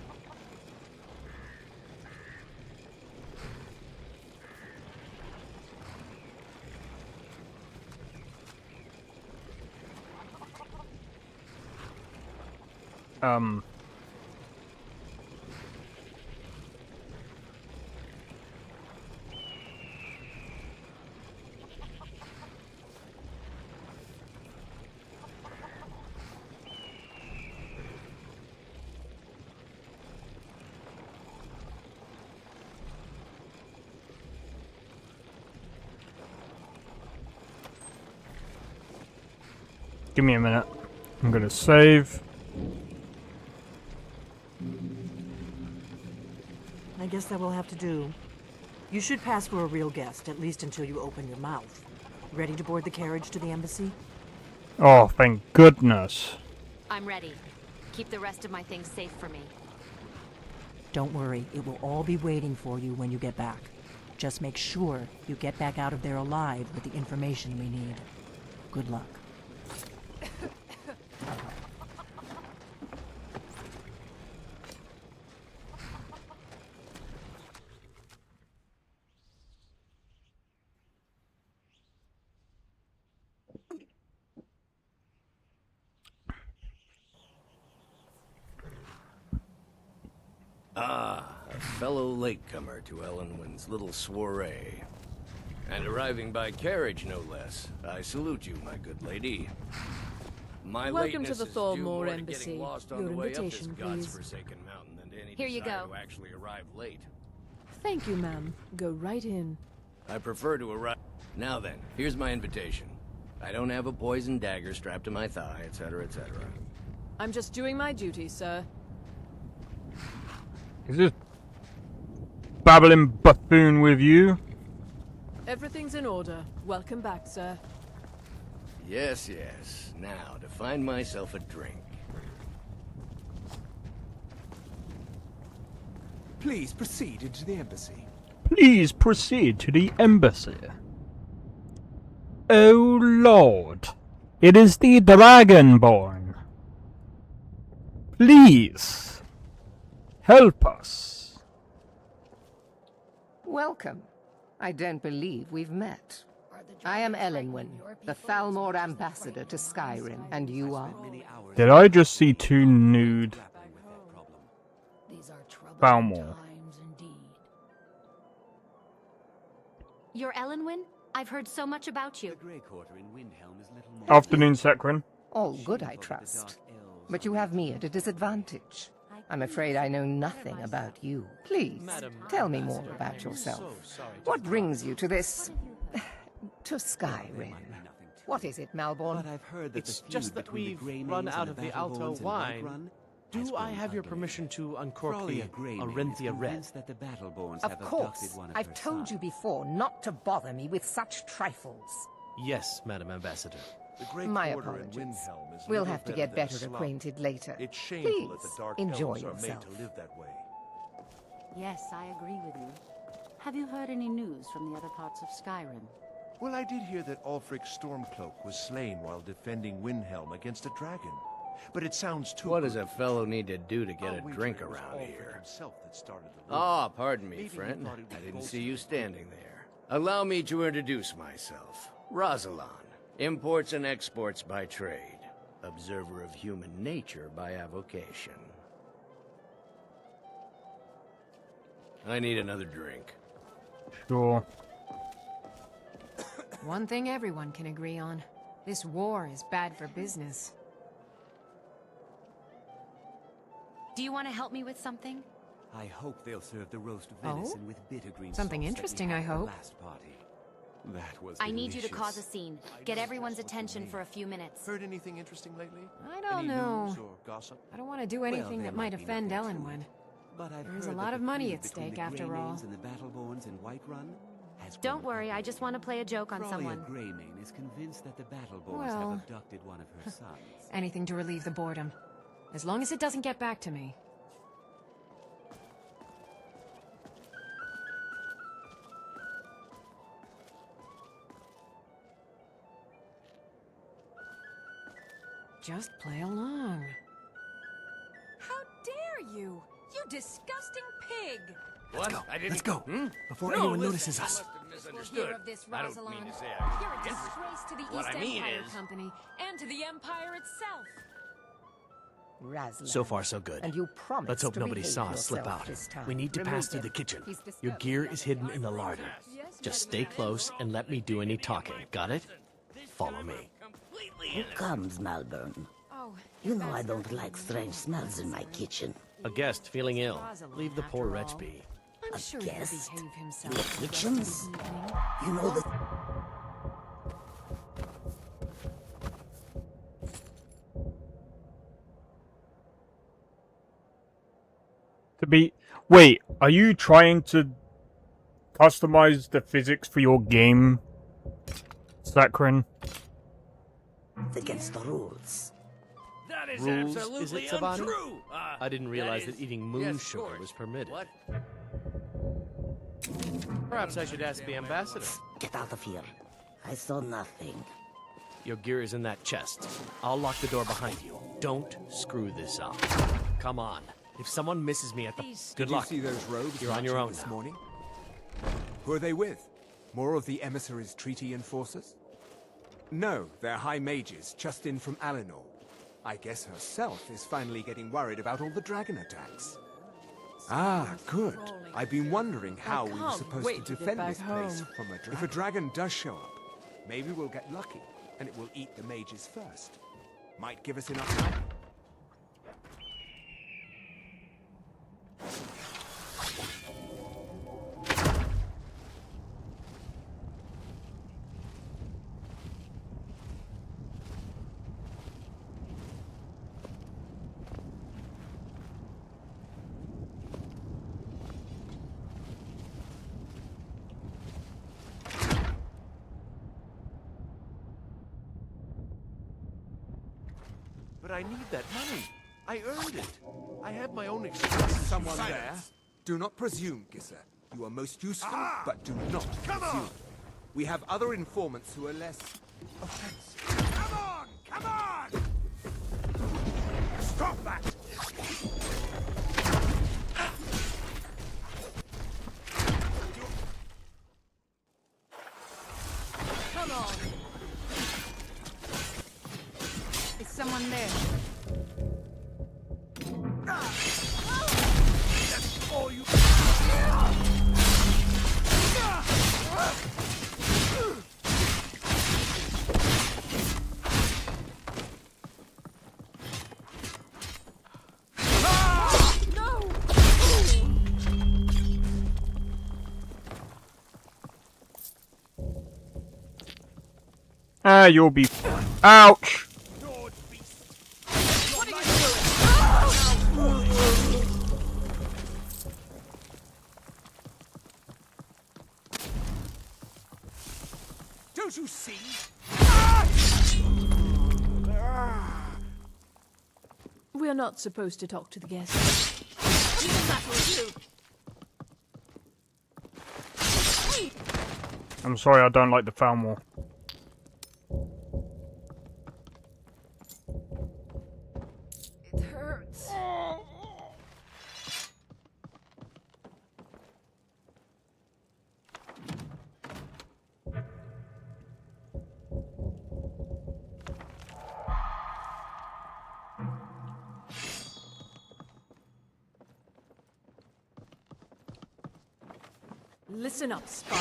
Give me a minute. I'm gonna save. I guess that will have to do. You should pass for a real guest, at least until you open your mouth. Ready to board the carriage to the embassy? Oh, thank goodness. I'm ready. Keep the rest of my things safe for me. Don't worry, it will all be waiting for you when you get back. Just make sure you get back out of there alive with the information we need. Good luck. Ah, a fellow latecomer to Ellenwyn's little soiree. And arriving by carriage, no less. I salute you, my good lady. My Welcome to lateness the is due Thormore more to Embassy. getting lost on Your the way up this invitation, please. godforsaken mountain than to any Here you desire go. to actually arrive late. Thank you, ma'am. Go right in. I prefer to arrive. Now then, here's my invitation. I don't have a poison dagger strapped to my thigh, etc., etc. I'm just doing my duty, sir. Is this babbling buffoon with you? Everything's in order. Welcome back, sir. Yes, yes. Now, to find myself a drink. Please proceed into the embassy. Please proceed to the embassy. Oh Lord, it is the Dragonborn. Please, help us. Welcome. I don't believe we've met. I am Ellenwyn, the Thalmor ambassador to Skyrim, and you are? Did I just see two nude Balmor? You're Ellenwyn? I've heard so much about you. Afternoon, Sekrin. All good, I trust. But you have me at a disadvantage. I'm afraid I know nothing about you. Please, tell me more about yourself. What brings you to this... to Skyrim? What is it, Malborn? It's just that we've run out of the Alto wine. Do I have your permission to uncork the Arinthia Red? Of course. I've told you before not to bother me with such trifles. Yes, Madam Ambassador. My apologies. We'll have to get better acquainted later. Please, enjoy yourself. Yes, I agree with you. Have you heard any news from the other parts of Skyrim? Well, I did hear that Ulfric Stormcloak was slain while defending Windhelm against a dragon. But it sounds too What does a fellow need to do to get a drink around here? Ah, pardon me, friend. I didn't see you standing there. Allow me to introduce myself. Rosalind. Imports and exports by trade. Observer of human nature by avocation. I need another drink. Sure. One thing everyone can agree on. This war is bad for business. Do you want to help me with something? I hope they'll serve the roast venison with bitter green Something sauce interesting, that we I had at the hope. last party. That was I need you to delicious. cause a scene. Get everyone's attention for a few minutes. Heard anything interesting lately? I don't Any know. news or gossip? I don't want to do anything there that might might be offend nothing to Ellenwyn. But I've There's a heard lot that of the money feud at between stake the after all. Greymanes and the Battleborns in Whiterun has Don't worry, I just want to play a joke on Frolia someone. Greymane is convinced that the Battleborns Well. have abducted one of her sons. Anything to relieve the boredom. As long as it doesn't get back to me. Just play along. How dare you? You disgusting pig! What? I didn't... Let's go. Hmm? Before No, anyone listen, notices I us. must have misunderstood. We'll hear of this, I don't Rosalind. mean to say You're I a was against it. disgrace to the What East I mean Empire is- Company and to the Empire itself. Razlan. So far, so good. And you promised Let's hope to nobody behave saw us slip yourself out. this time. We need to Remove pass through him. the kitchen. He's Your disturbing gear the is hidden in the larder. Just stay close and let me do any talking. Got it? Follow me. Who comes, Malborn? Oh, You know I don't like strange smells in my kitchen. A guest feeling ill. Leave the poor wretch be. I'm sure he'll guest? behave In himself. the kitchens? You know the... be... Wait, are you trying to customize the physics for your game, Sakrin? It's against the rules. That is Rules, absolutely is it, Sabani? untrue. I didn't realize that eating moon yes, sugar of course. was permitted. What? Perhaps I should ask the ambassador. Get out of here. I saw nothing. Your gear is in that chest. I'll lock the door behind you. Don't screw this up. Come on. If someone misses me at the... Good luck. Did you see those rogues You're on your marching own this now. morning? Who are they with? More of the emissaries' treaty enforcers? No, they're high mages, just in from Alinor. I guess herself is finally getting worried about all the dragon attacks. Ah, good. I've been wondering how we were can't supposed wait to to get defend back this place home. from a dragon. If a dragon does show up, maybe we'll get lucky, and it will eat the mages first. Might give us enough time. But I need that money. I earned it. I have my own experience. Someone there? Do not presume, Gisser. You are most useful, but do not presume. We have other informants who are less offensive. Come on! Come on! Stop that! Come on. Is someone there? That's all you... Ah, you'll be... Ouch! Don't you see? We are not supposed to talk to the guests. I'm sorry, I don't like the Falmor. It hurts. Listen up, spy.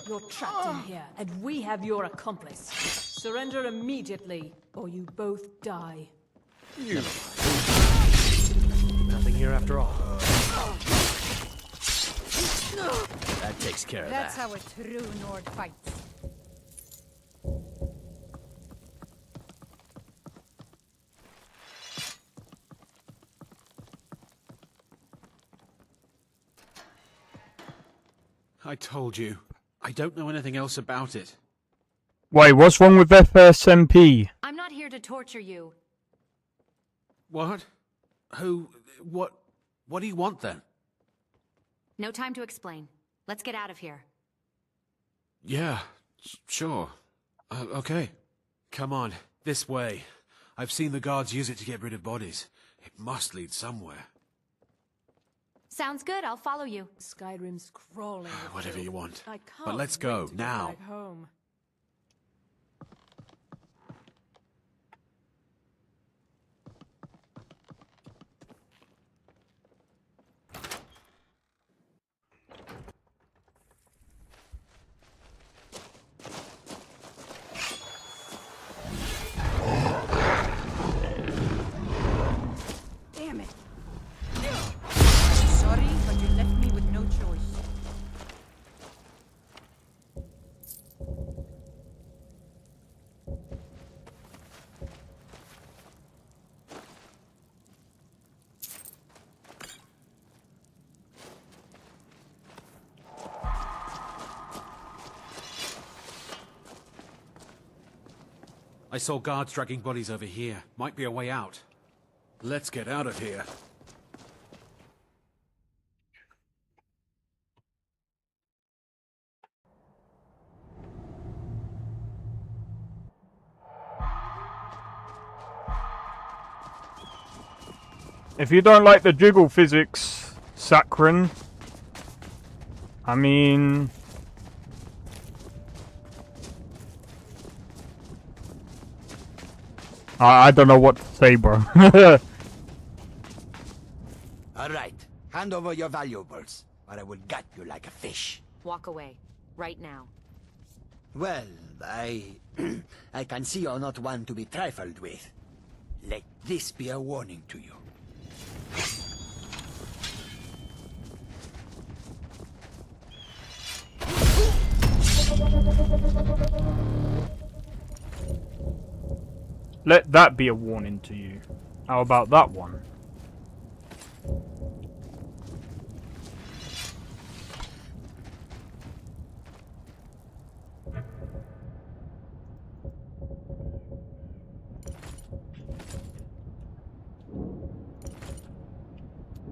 You're trapped in here, and we have your accomplice. Surrender immediately, or you both die. Nothing here after all. That takes care of That's that. how a true Nord fights. I told you. I don't know anything else about it. Wait, what's wrong with FSMP? I'm not here to torture you. What? Who? What do you want then? No time to explain. Let's get out of here. Yeah, sure. Okay. Come on, this way. I've seen the guards use it to get rid of bodies. It must lead somewhere. Sounds good. I'll follow you. Skyrim's crawling. with Whatever filth. you want. I can't But let's wait go, to get now. back home. Damn it. Sorry, but you left me with no choice. I saw guards dragging bodies over here. Might be a way out. Let's get out of here. If you don't like the jiggle physics, Sakrin, I mean... I don't know what to say, bro. Alright, hand over your valuables, or I will gut you like a fish. Walk away. Right now. Well, I can see you're not one to be trifled with. Let this be a warning to you. Let that be a warning to you. How about that one?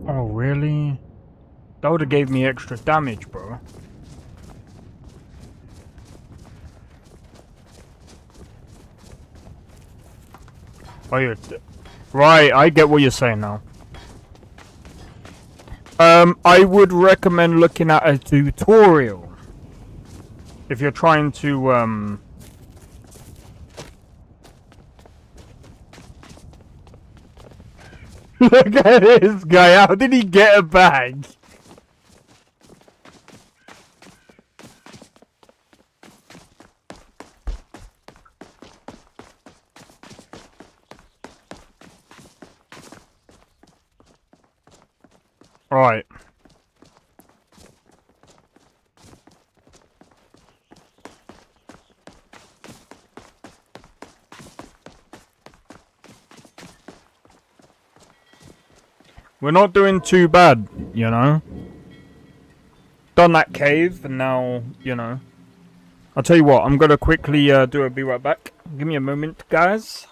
Oh, really? That would have gave me extra damage, bro. Oh, yeah. Right, I get what you're saying now. I would recommend looking at a tutorial. If you're trying to, Look at this guy, how did he get a bag? Right. We're not doing too bad, you know. Done that cave, and now, you know. I'll tell you what, I'm gonna quickly be right back. Give me a moment, guys.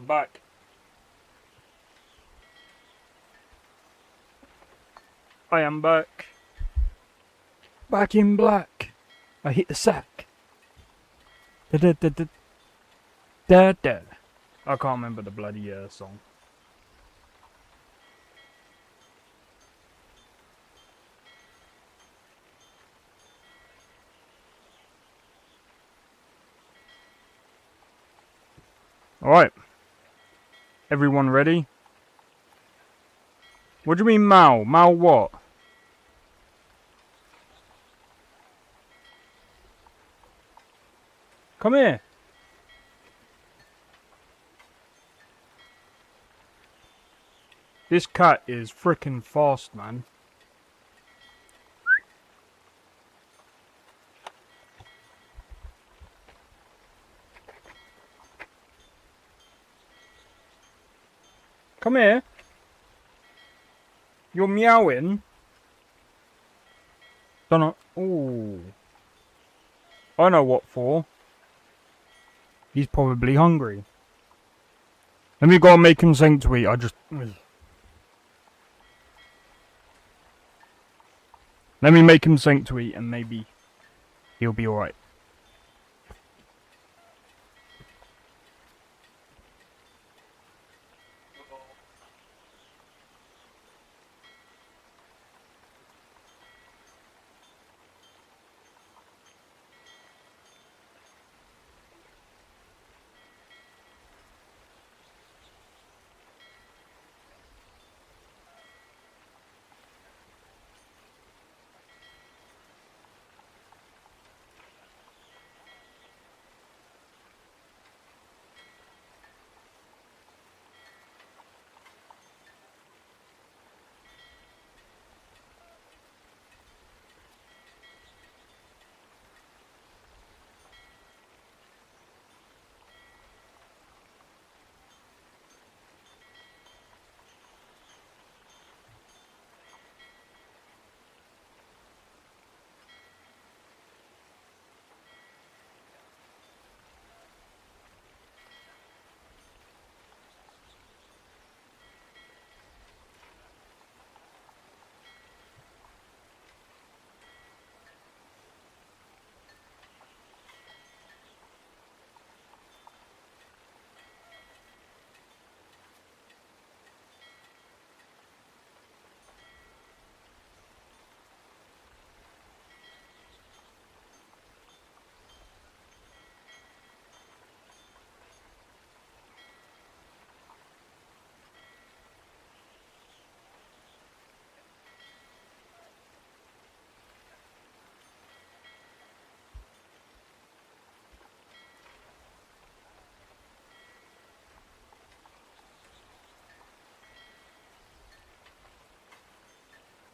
I'm back. I am back. Back in black. I hit the sack. Da da da da da da. I can't remember the bloody song. Alright. Everyone ready? What do you mean Mal? Mal what? Come here. This cat is frickin' fast, man. Come here. You're meowing. Don't know. Ooh. I know what for. He's probably hungry. Let me go and make him something to eat. Let me make him something to eat and maybe he'll be alright.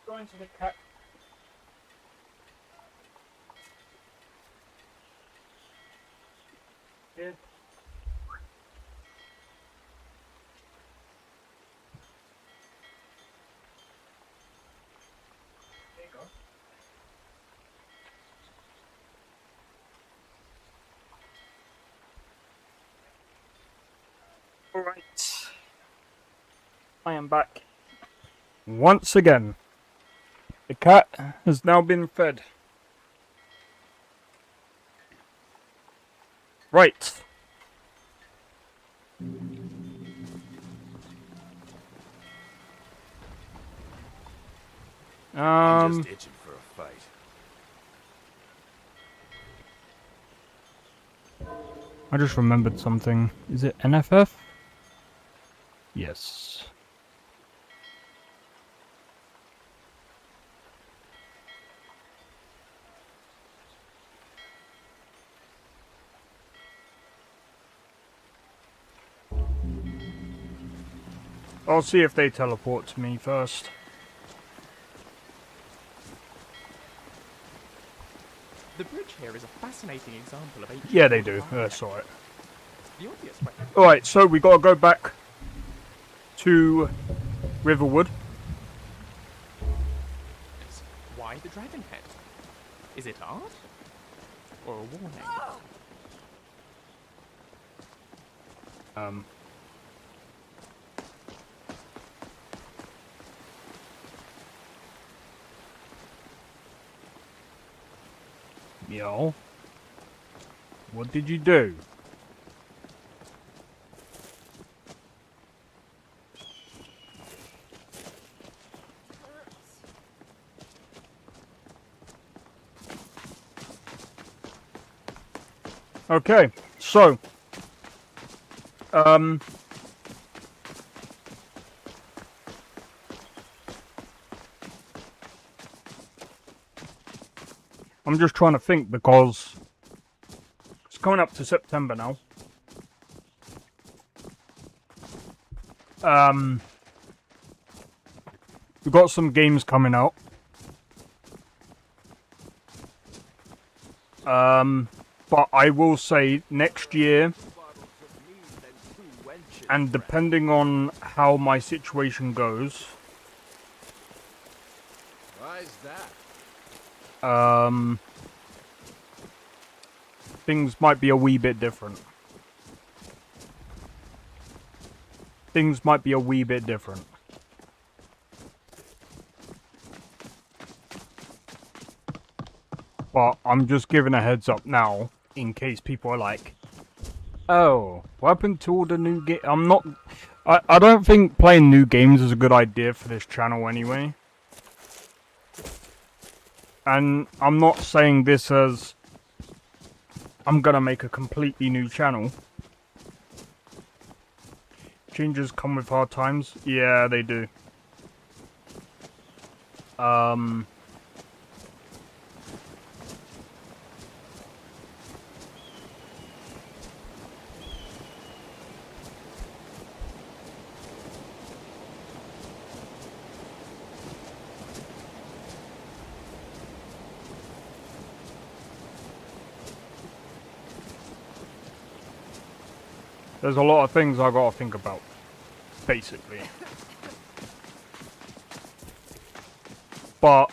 Going to the cat. Here. There you go. Alright. I am back. Once again. The cat has now been fed. Right. I'm just itching for a fight. I just remembered something. Is it NFF? Yes. I'll see if they teleport to me first. The bridge here is a fascinating example of ancient... Yeah, they do. That's alright. The obvious question... Alright, so we gotta go back to Riverwood. Why the dragon head? Is it art? Or a warning? Yo. What did you do? Okay, so I'm just trying to think because it's coming up to September now. We've got some games coming out. But I will say next year, and depending on how my situation goes, Why is that? things might be a wee bit different. Things might be a wee bit different. But I'm just giving a heads up now, in case people are like, oh, what happened to all the new game? I don't think playing new games is a good idea for this channel anyway. And I'm not saying this as I'm gonna make a completely new channel. Changes come with hard times. Yeah, they do. There's a lot of things I gotta think about, basically. But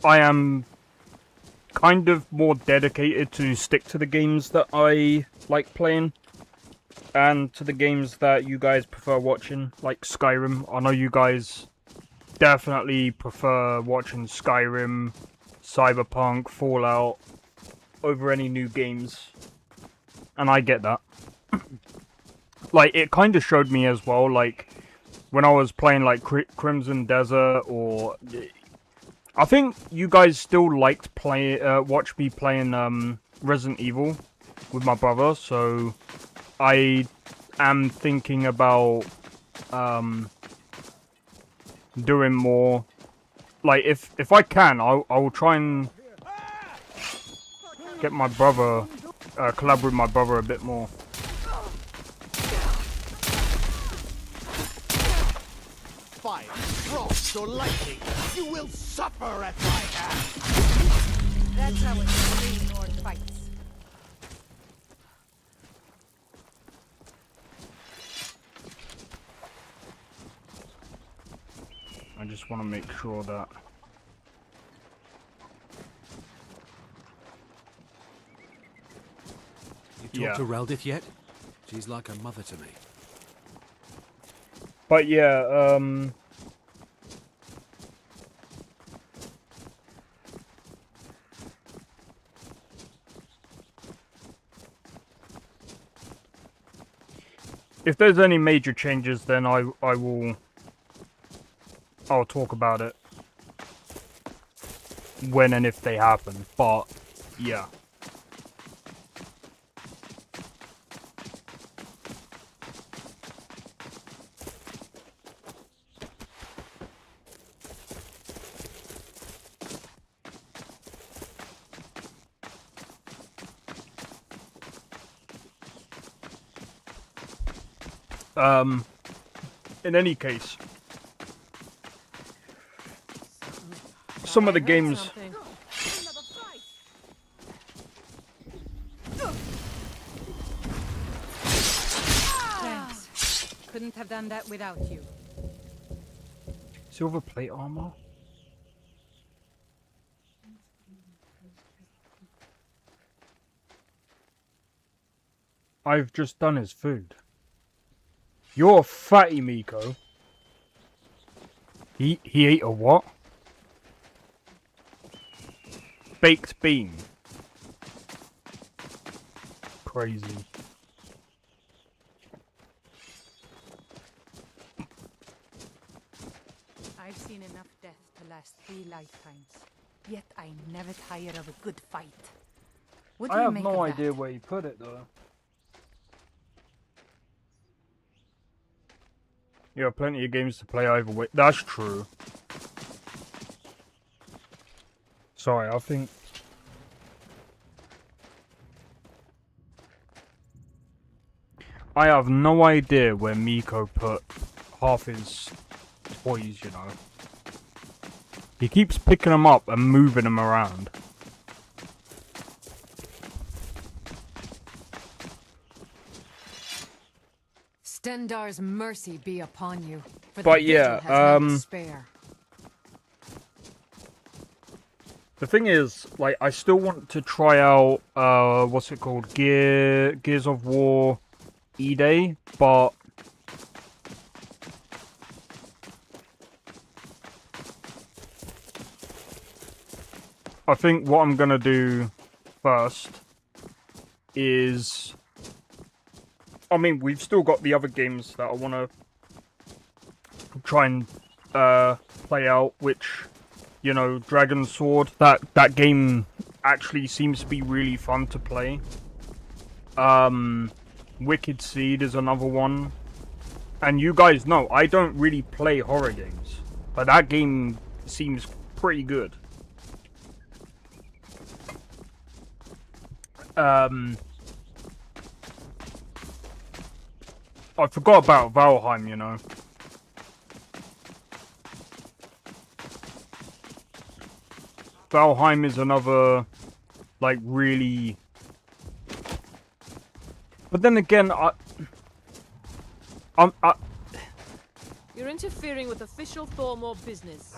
I am kind of more dedicated to stick to the games that I like playing, and to the games that you guys prefer watching, like Skyrim. I know you guys definitely prefer watching Skyrim, Cyberpunk, Fallout over any new games, and I get that. Like, it kind of showed me as well, like, when I was playing, like, Crimson Desert, or... I think you guys still liked watch me playing, Resident Evil with my brother, so I am thinking about, doing more... Like, if I can, I will try and get my brother, collaborate with my brother a bit more. Fire, frost, or lightning, you will suffer at my hand. That's how a Green Lord fights. I just want to make sure that... You talked to Reldith yet? She's like a mother to me. But yeah, if there's any major changes, then I'll talk about it when and if they happen. But yeah. In any case, some of the games... Thanks. Couldn't have done that without you. Silver plate armor? I've just done his food. You're fatty, Miko. He ate a what? baked bean. Crazy. I've seen enough death to last 3 lifetimes. Yet I never tire of a good fight. What do I you have make no of idea that? where you put it though. Yeah, plenty of games to play either way. That's true. Sorry, I think... I have no idea where Miko put half his toys, you know. He keeps picking them up and moving them around. Stendar's mercy be upon you. For But the yeah, vigil has no despair. The thing is, like, I still want to try out, what's it called? Gears of War E-Day, but... I think what I'm gonna do first is... I mean, we've still got the other games that I want to try and play out, which, you know, Dragon Sword, that game actually seems to be really fun to play. Wicked Seed is another one. And you guys know, I don't really play horror games, but that game seems pretty good. I forgot about Valheim, you know. Valheim is another, like, really... But then again, You're interfering with official Thormore business.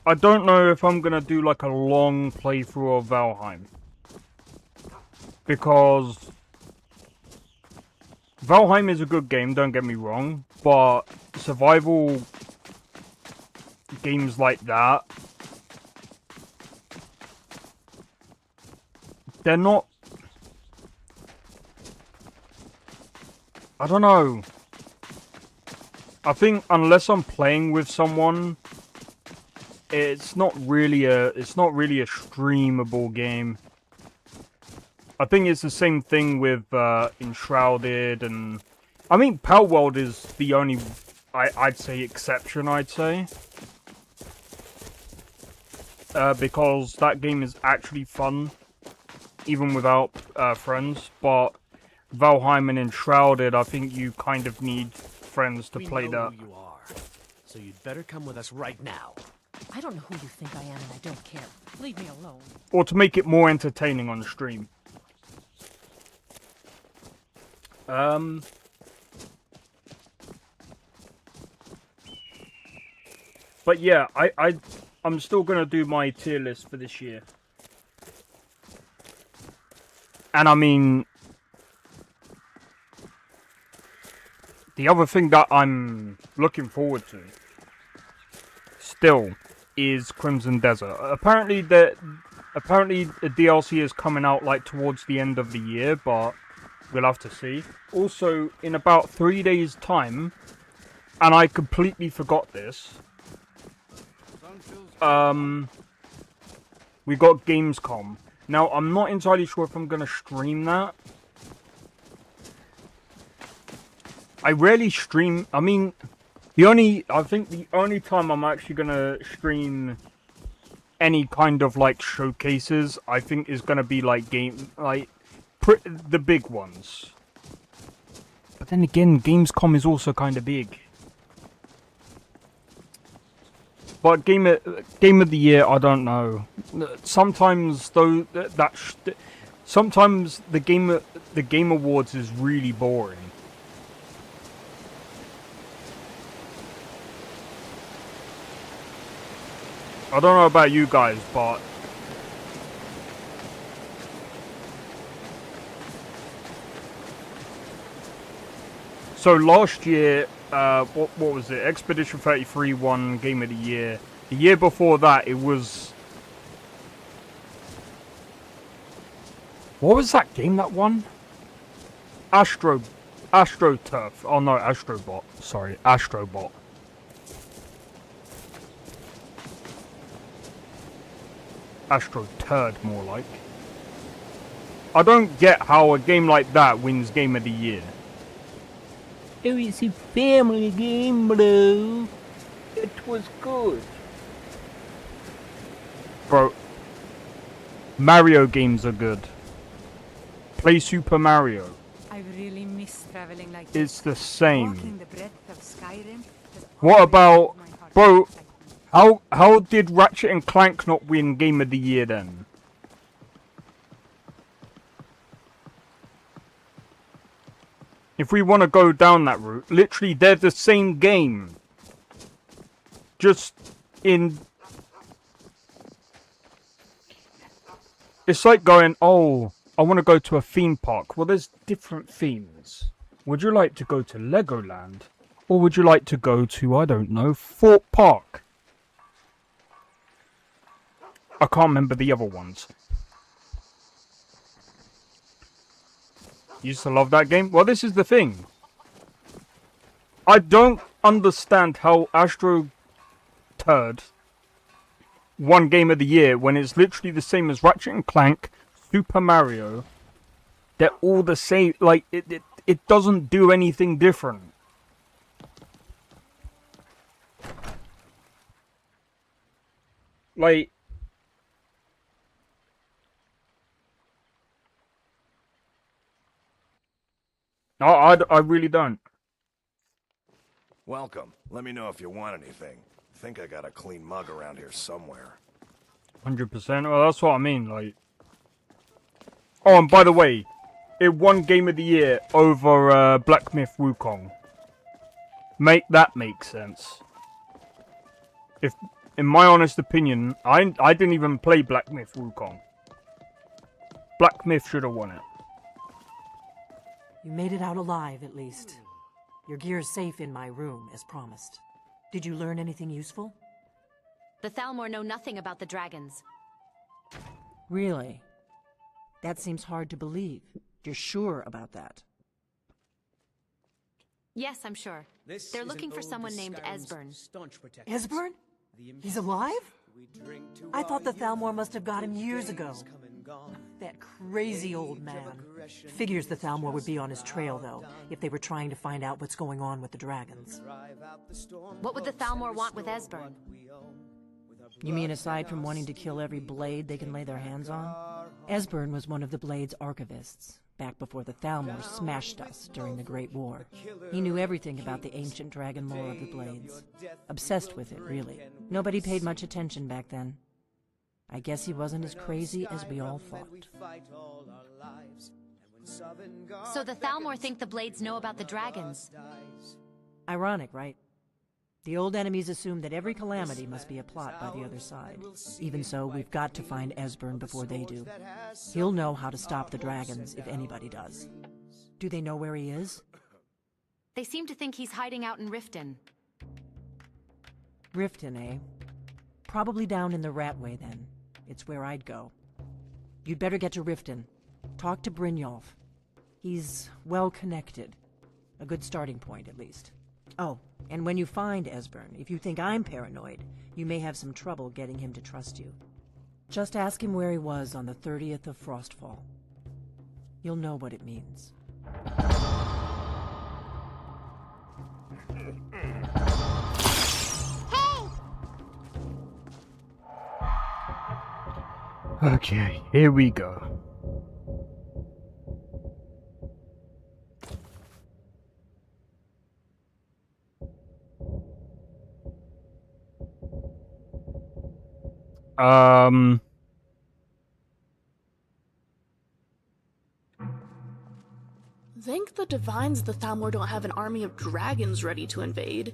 I don't know if I'm gonna do, like, a long playthrough of Valheim. Because... Valheim is a good game, don't get me wrong, but survival games like that, they're not... I don't know. I think unless I'm playing with someone, it's not really a streamable game. I think it's the same thing with Enshrouded, and I mean Palworld is the only I'd say exception, I'd say. Because that game is actually fun even without friends, but Valheim and Enshrouded, I think you kind of need friends to play that. Who you are, so you'd better come with us right now. I don't know who you think I am, and I don't care. Leave me alone. Or to make it more entertaining on the stream. But yeah, I'm still gonna do my tier list for this year. And I mean, the other thing that I'm looking forward to still is Crimson Desert. Apparently the DLC is coming out like towards the end of the year, but we'll have to see. Also, in about 3 days' time, and I completely forgot this, we got Gamescom. Now, I'm not entirely sure if I'm going to stream that. I rarely stream. I mean, I think the only time I'm actually going to stream any kind of, like, showcases, I think is going to be, like, the big ones. But then again, Gamescom is also kind of big. But game of the year, I don't know. Sometimes though sometimes the game awards is really boring. I don't know about you guys, but so last year, what was it? Expedition 33 won Game of the Year. The year before that, it was What was that game that won? AstroTurf. Oh no, Astrobot. Sorry, Astrobot. AstroTurd, more like. I don't get how a game like that wins Game of the Year. Oh, it's a family game, bro. It was good. Bro, Mario games are good. Play Super Mario. I really miss traveling like It's this. the same. Walking the breadth of Skyrim has What about... Bro, how did Ratchet and Clank not win Game of the Year then? If we want to go down that route, literally they're the same game. Just in... It's like going, oh, I want to go to a theme park. Well, there's different themes. Would you like to go to Legoland? Or would you like to go to, I don't know, Fort Park? I can't remember the other ones. Used to love that game. Well, this is the thing. I don't understand how Astro Turd won Game of the Year when it's literally the same as Ratchet and Clank, Super Mario. They're all the same. Like, it doesn't do anything different. Like... I really don't. Welcome. Let me know if you want anything. Think I got a clean mug around here somewhere. 100%. Well, that's what I mean. Like, oh, and by the way, it won Game of the Year over Black Myth Wukong. Make that make sense. If, in my honest opinion, I didn't even play Black Myth Wukong. Black Myth should have won it. You made it out alive, at least. Your gear's safe in my room, as promised. Did you learn anything useful? The Thalmor know nothing about the dragons. Really? That seems hard to believe. You're sure about that? Yes, I'm sure. They're looking for someone named Esbern. Esbern? He's alive? I thought the Thalmor must have got him years ago. That crazy old man. Figures the Thalmor would be on his trail, though, if they were trying to find out what's going on with the dragons. What would the Thalmor want with Esbern? You mean aside from wanting to kill every blade they can lay their hands on? Esbern was one of the Blade's archivists, back before the Thalmor smashed us during the Great War. He knew everything about the ancient dragon lore of the Blades. Obsessed with it, really. Nobody paid much attention back then. I guess he wasn't as crazy as we all thought. So the Thalmor think the Blades know about the dragons. Ironic, right? The old enemies assume that every calamity must be a plot by the other side. Even so, we've got to find Esbern before they do. He'll know how to stop the dragons, if anybody does. Do they know where he is? They seem to think he's hiding out in Riften. Riften, eh? Probably down in the Ratway, then. It's where I'd go. You'd better get to Riften. Talk to Brynjolf. He's well-connected. A good starting point, at least. Oh, and when you find Esbern, if you think I'm paranoid, you may have some trouble getting him to trust you. Just ask him where he was on the 30th of Frostfall. You'll know what it means. Okay, here we go. Thank the Divines the Thalmor don't have an army of dragons ready to invade.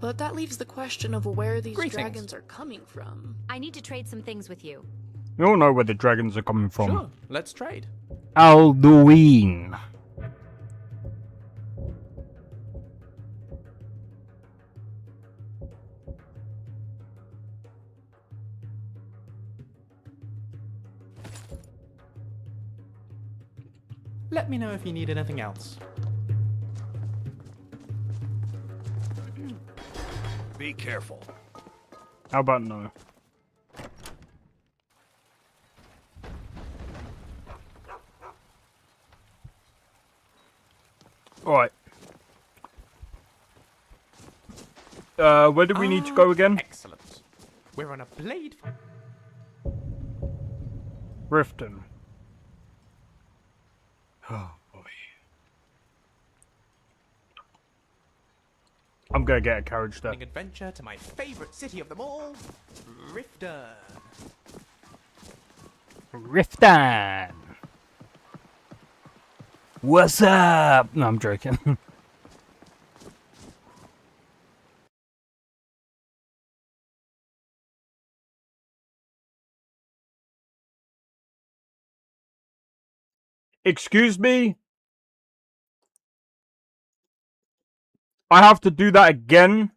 But that leaves the question of where these dragons are coming from. I need to trade some things with you. We all know where the dragons are coming from. Sure, let's trade. Alduin. Let me know if you need anything else. Be careful. How about no? Alright. Where do we need to go again? Excellent. We're on a blade. Riften. Oh boy. I'm gonna get a carriage there. Adventure to my favorite city of them all, Riften. Riften! What's up? No, I'm joking. Excuse me? I have to do that again?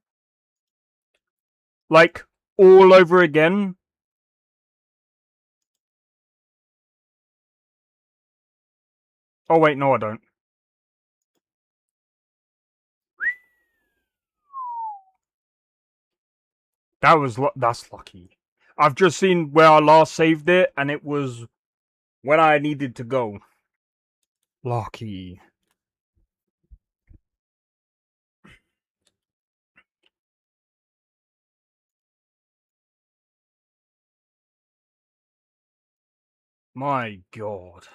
Like, all over again? Oh wait, no I don't. That's lucky. I've just seen where I last saved it, and it was when I needed to go. Lucky. My God.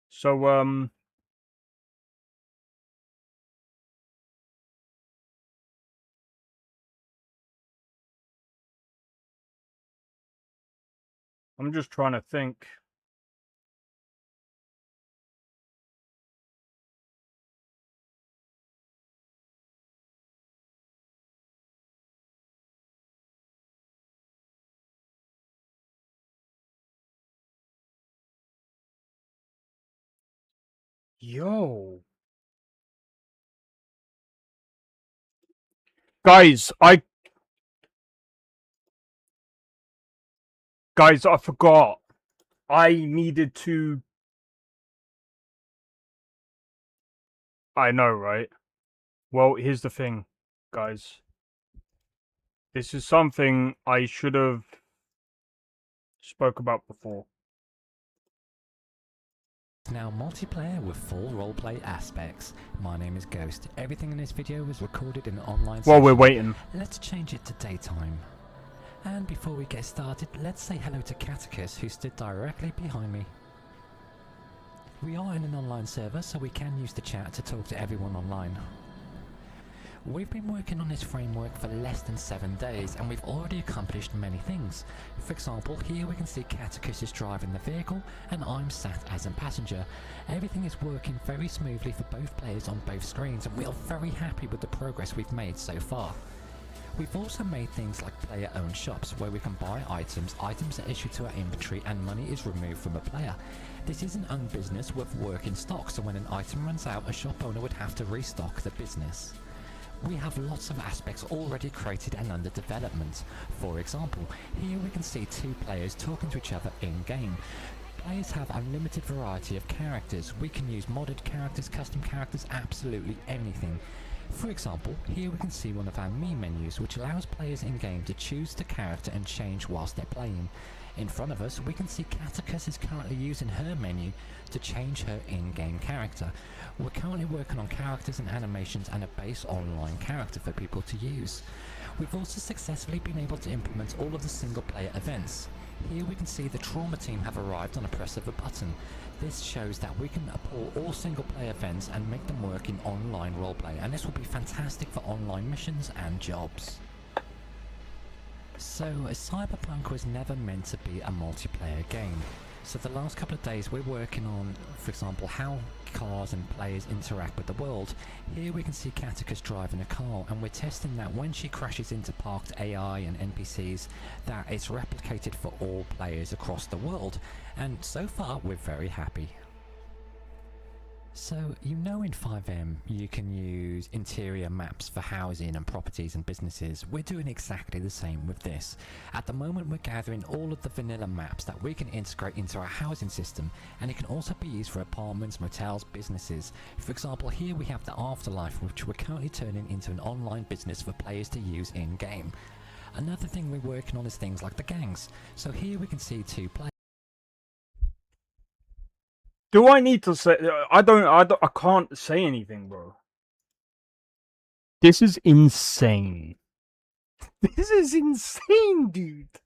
So, I'm just trying to think. Yo. Guys, I forgot. I needed to... I know, right? Well, here's the thing, guys. This is something I should have spoke about before. Now multiplayer with full roleplay aspects. My name is Ghost. Everything in this video was recorded in an online While session. we're waiting. Let's change it to daytime. And before we get started, let's say hello to Catechus, who stood directly behind me. We are in an online server, so we can use the chat to talk to everyone online. We've been working on this framework for less than 7 days, and we've already accomplished many things. For example, here we can see Catechus is driving the vehicle, and I'm sat as a passenger. Everything is working very smoothly for both players on both screens, and we are very happy with the progress we've made so far. We've also made things like player-owned shops, where we can buy items are issued to our inventory, and money is removed from a player. This is an owned business with working stock, so when an item runs out, a shop owner would have to restock the business. We have lots of aspects already created and under development. For example, here we can see 2 players talking to each other in-game. Players have unlimited variety of characters. We can use modded characters, custom characters, absolutely anything. For example, here we can see one of our me menus, which allows players in-game to choose the character and change whilst they're playing. In front of us, we can see Catechus is currently using her menu to change her in-game character. We're currently working on characters and animations and a base online character for people to use. We've also successfully been able to implement all of the single-player events. Here we can see the Trauma team have arrived on a press of a button. This shows that we can pull all single-player events and make them work in online roleplay, and this will be fantastic for online missions and jobs. So, Cyberpunk was never meant to be a multiplayer game. So the last couple of days we're working on, for example, how cars and players interact with the world. Here we can see Catechus driving a car, and we're testing that when she crashes into parked AI and NPCs, that it's replicated for all players across the world. And so far, we're very happy. So, you know in 5M you can use interior maps for housing and properties and businesses. We're doing exactly the same with this. At the moment we're gathering all of the vanilla maps that we can integrate into our housing system, and it can also be used for apartments, motels, businesses. For example, here we have the Afterlife, which we're currently turning into an online business for players to use in-game. Another thing we're working on is things like the gangs. So here we can see 2 players. Do I need to say? I can't say anything, bro. This is insane. This is insane, dude.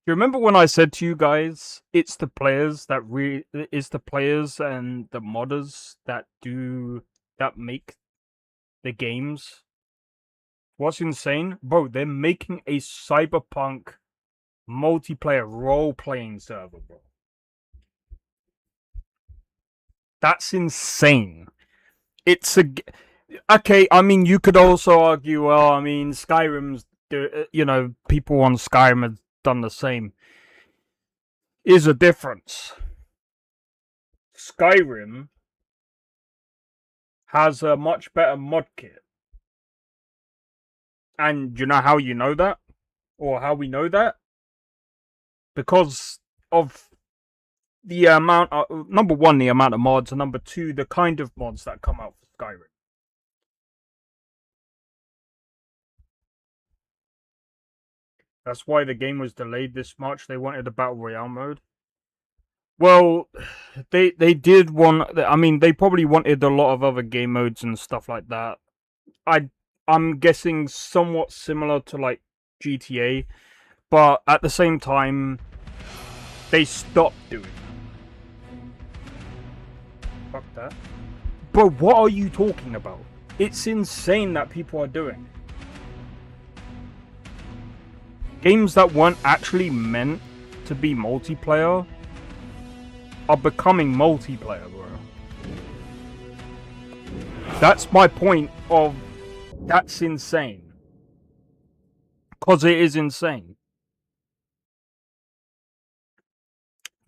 You remember when I said to you guys, it's the players that it's the players and the modders that make the games. What's insane, bro? They're making a cyberpunk multiplayer role-playing server, bro. That's insane. It's okay. I mean, you could also argue, well, I mean, Skyrim's, people on Skyrim have done the same. Is a difference. Skyrim has a much better mod kit, and you know how you know that, or how we know that, because of the amount, number one, the amount of mods, and number two, the kind of mods that come out for Skyrim. That's why the game was delayed this much. They wanted a Battle Royale mode. Well, they did want, I mean, they probably wanted a lot of other game modes and stuff like that. I'm guessing somewhat similar to, like, GTA, but at the same time, they stopped doing it. Fuck that. Bro, what are you talking about? It's insane that people are doing games that weren't actually meant to be multiplayer are becoming multiplayer, bro. That's my point of that's insane. Because it is insane.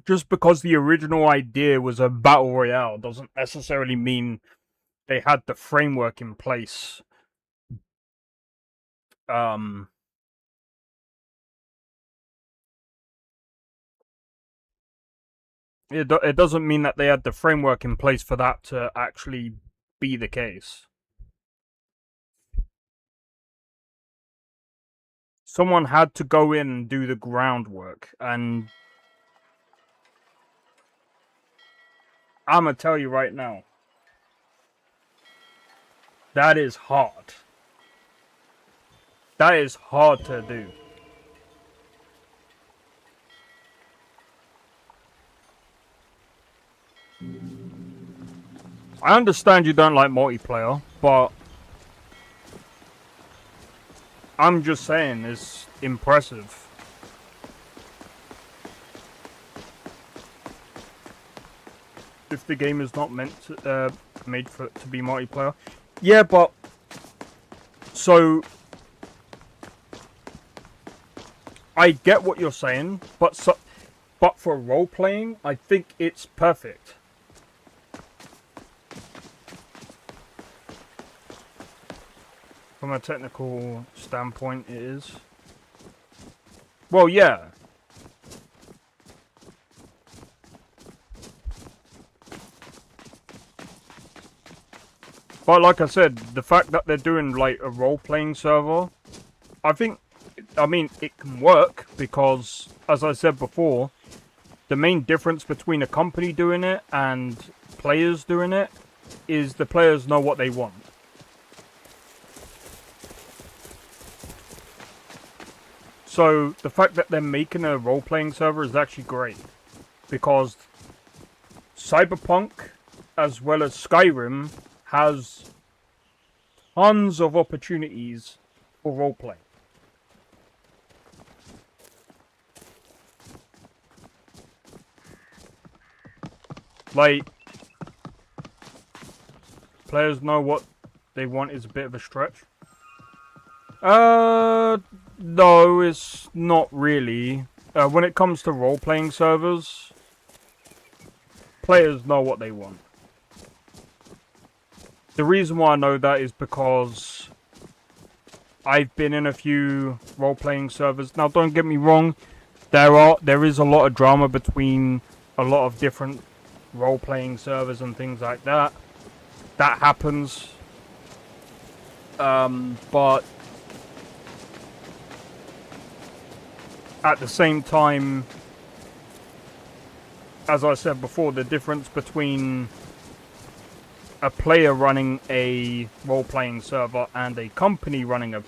Just because the original idea was a battle royale doesn't necessarily mean they had the framework in place. It doesn't mean that they had the framework in place for that to actually be the case. Someone had to go in and do the groundwork, and I'm gonna tell you right now, that is hard. That is hard to do. I understand you don't like multiplayer, but I'm just saying it's impressive. If the game is not meant to, made for it to be multiplayer. Yeah, but so I get what you're saying, but for role playing, I think it's perfect. From a technical standpoint, it is. Well, yeah. But like I said, the fact that they're doing like a role-playing server, I mean, it can work because, as I said before, the main difference between a company doing it and players doing it is the players know what they want. So the fact that they're making a role-playing server is actually great, because Cyberpunk, as well as Skyrim, has tons of opportunities for roleplay. Like, players know what they want is a bit of a stretch. No, it's not really. When it comes to role-playing servers, players know what they want. The reason why I know that is because I've been in a few role-playing servers. Now, don't get me wrong, there is a lot of drama between a lot of different role-playing servers and things like that. That happens. But at the same time, as I said before, the difference between a player running a role-playing server and a company running a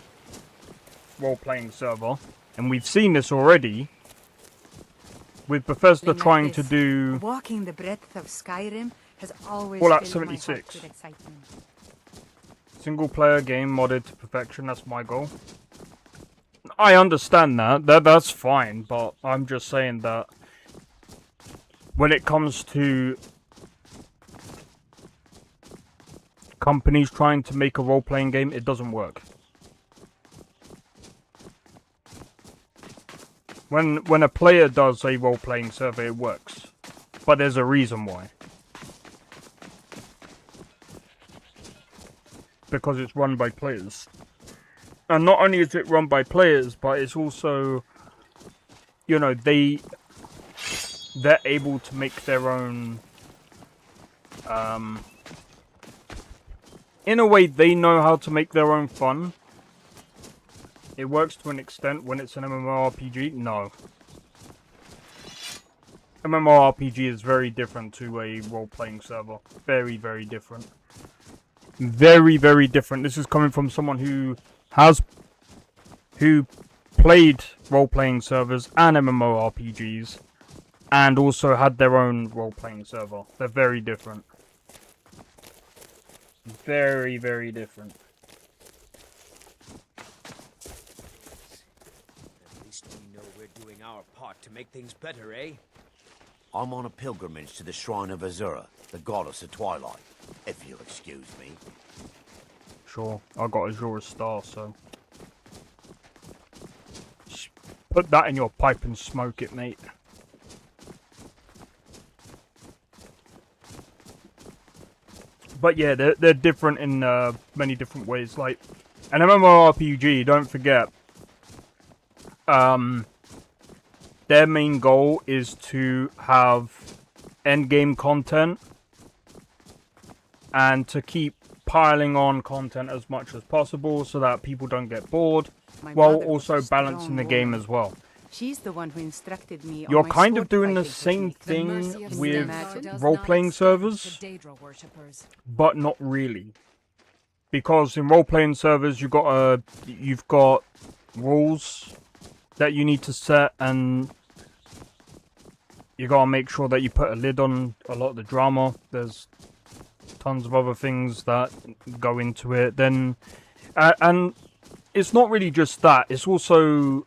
role-playing server, and we've seen this already with Bethesda trying to do walking the breadth of Skyrim has always Fallout filled my 76. heart with excitement. Single-player game modded to perfection. That's my goal. I understand that's fine, but I'm just saying that when it comes to companies trying to make a role-playing game, it doesn't work. When a player does a role-playing server, it works. But there's a reason why. Because it's run by players. And not only is it run by players, but it's also, you know, they're able to make their own, in a way, they know how to make their own fun. It works to an extent. When it's an MMORPG, no. MMORPG is very different to a role-playing server. Very, very different. Very, very different. This is coming from someone who played role-playing servers and MMORPGs, and also had their own role-playing server. They're very different. Very, very different. At least we know we're doing our part to make things better, eh? I'm on a pilgrimage to the shrine of Azura, the goddess of twilight, if you'll excuse me. Sure, I got Azura's star, so just put that in your pipe and smoke it, mate. But yeah, they're different in many different ways. Like an MMORPG, don't forget, their main goal is to have endgame content and to keep piling on content as much as possible so that people don't get bored, while also balancing the game as well. She's the one who instructed me. You're kind of doing the same thing with role-playing servers, but not really. Because in role-playing servers, you've got rules that you need to set, and you gotta make sure that you put a lid on a lot of the drama. There's tons of other things that go into it. Then, and it's not really just that. It's also,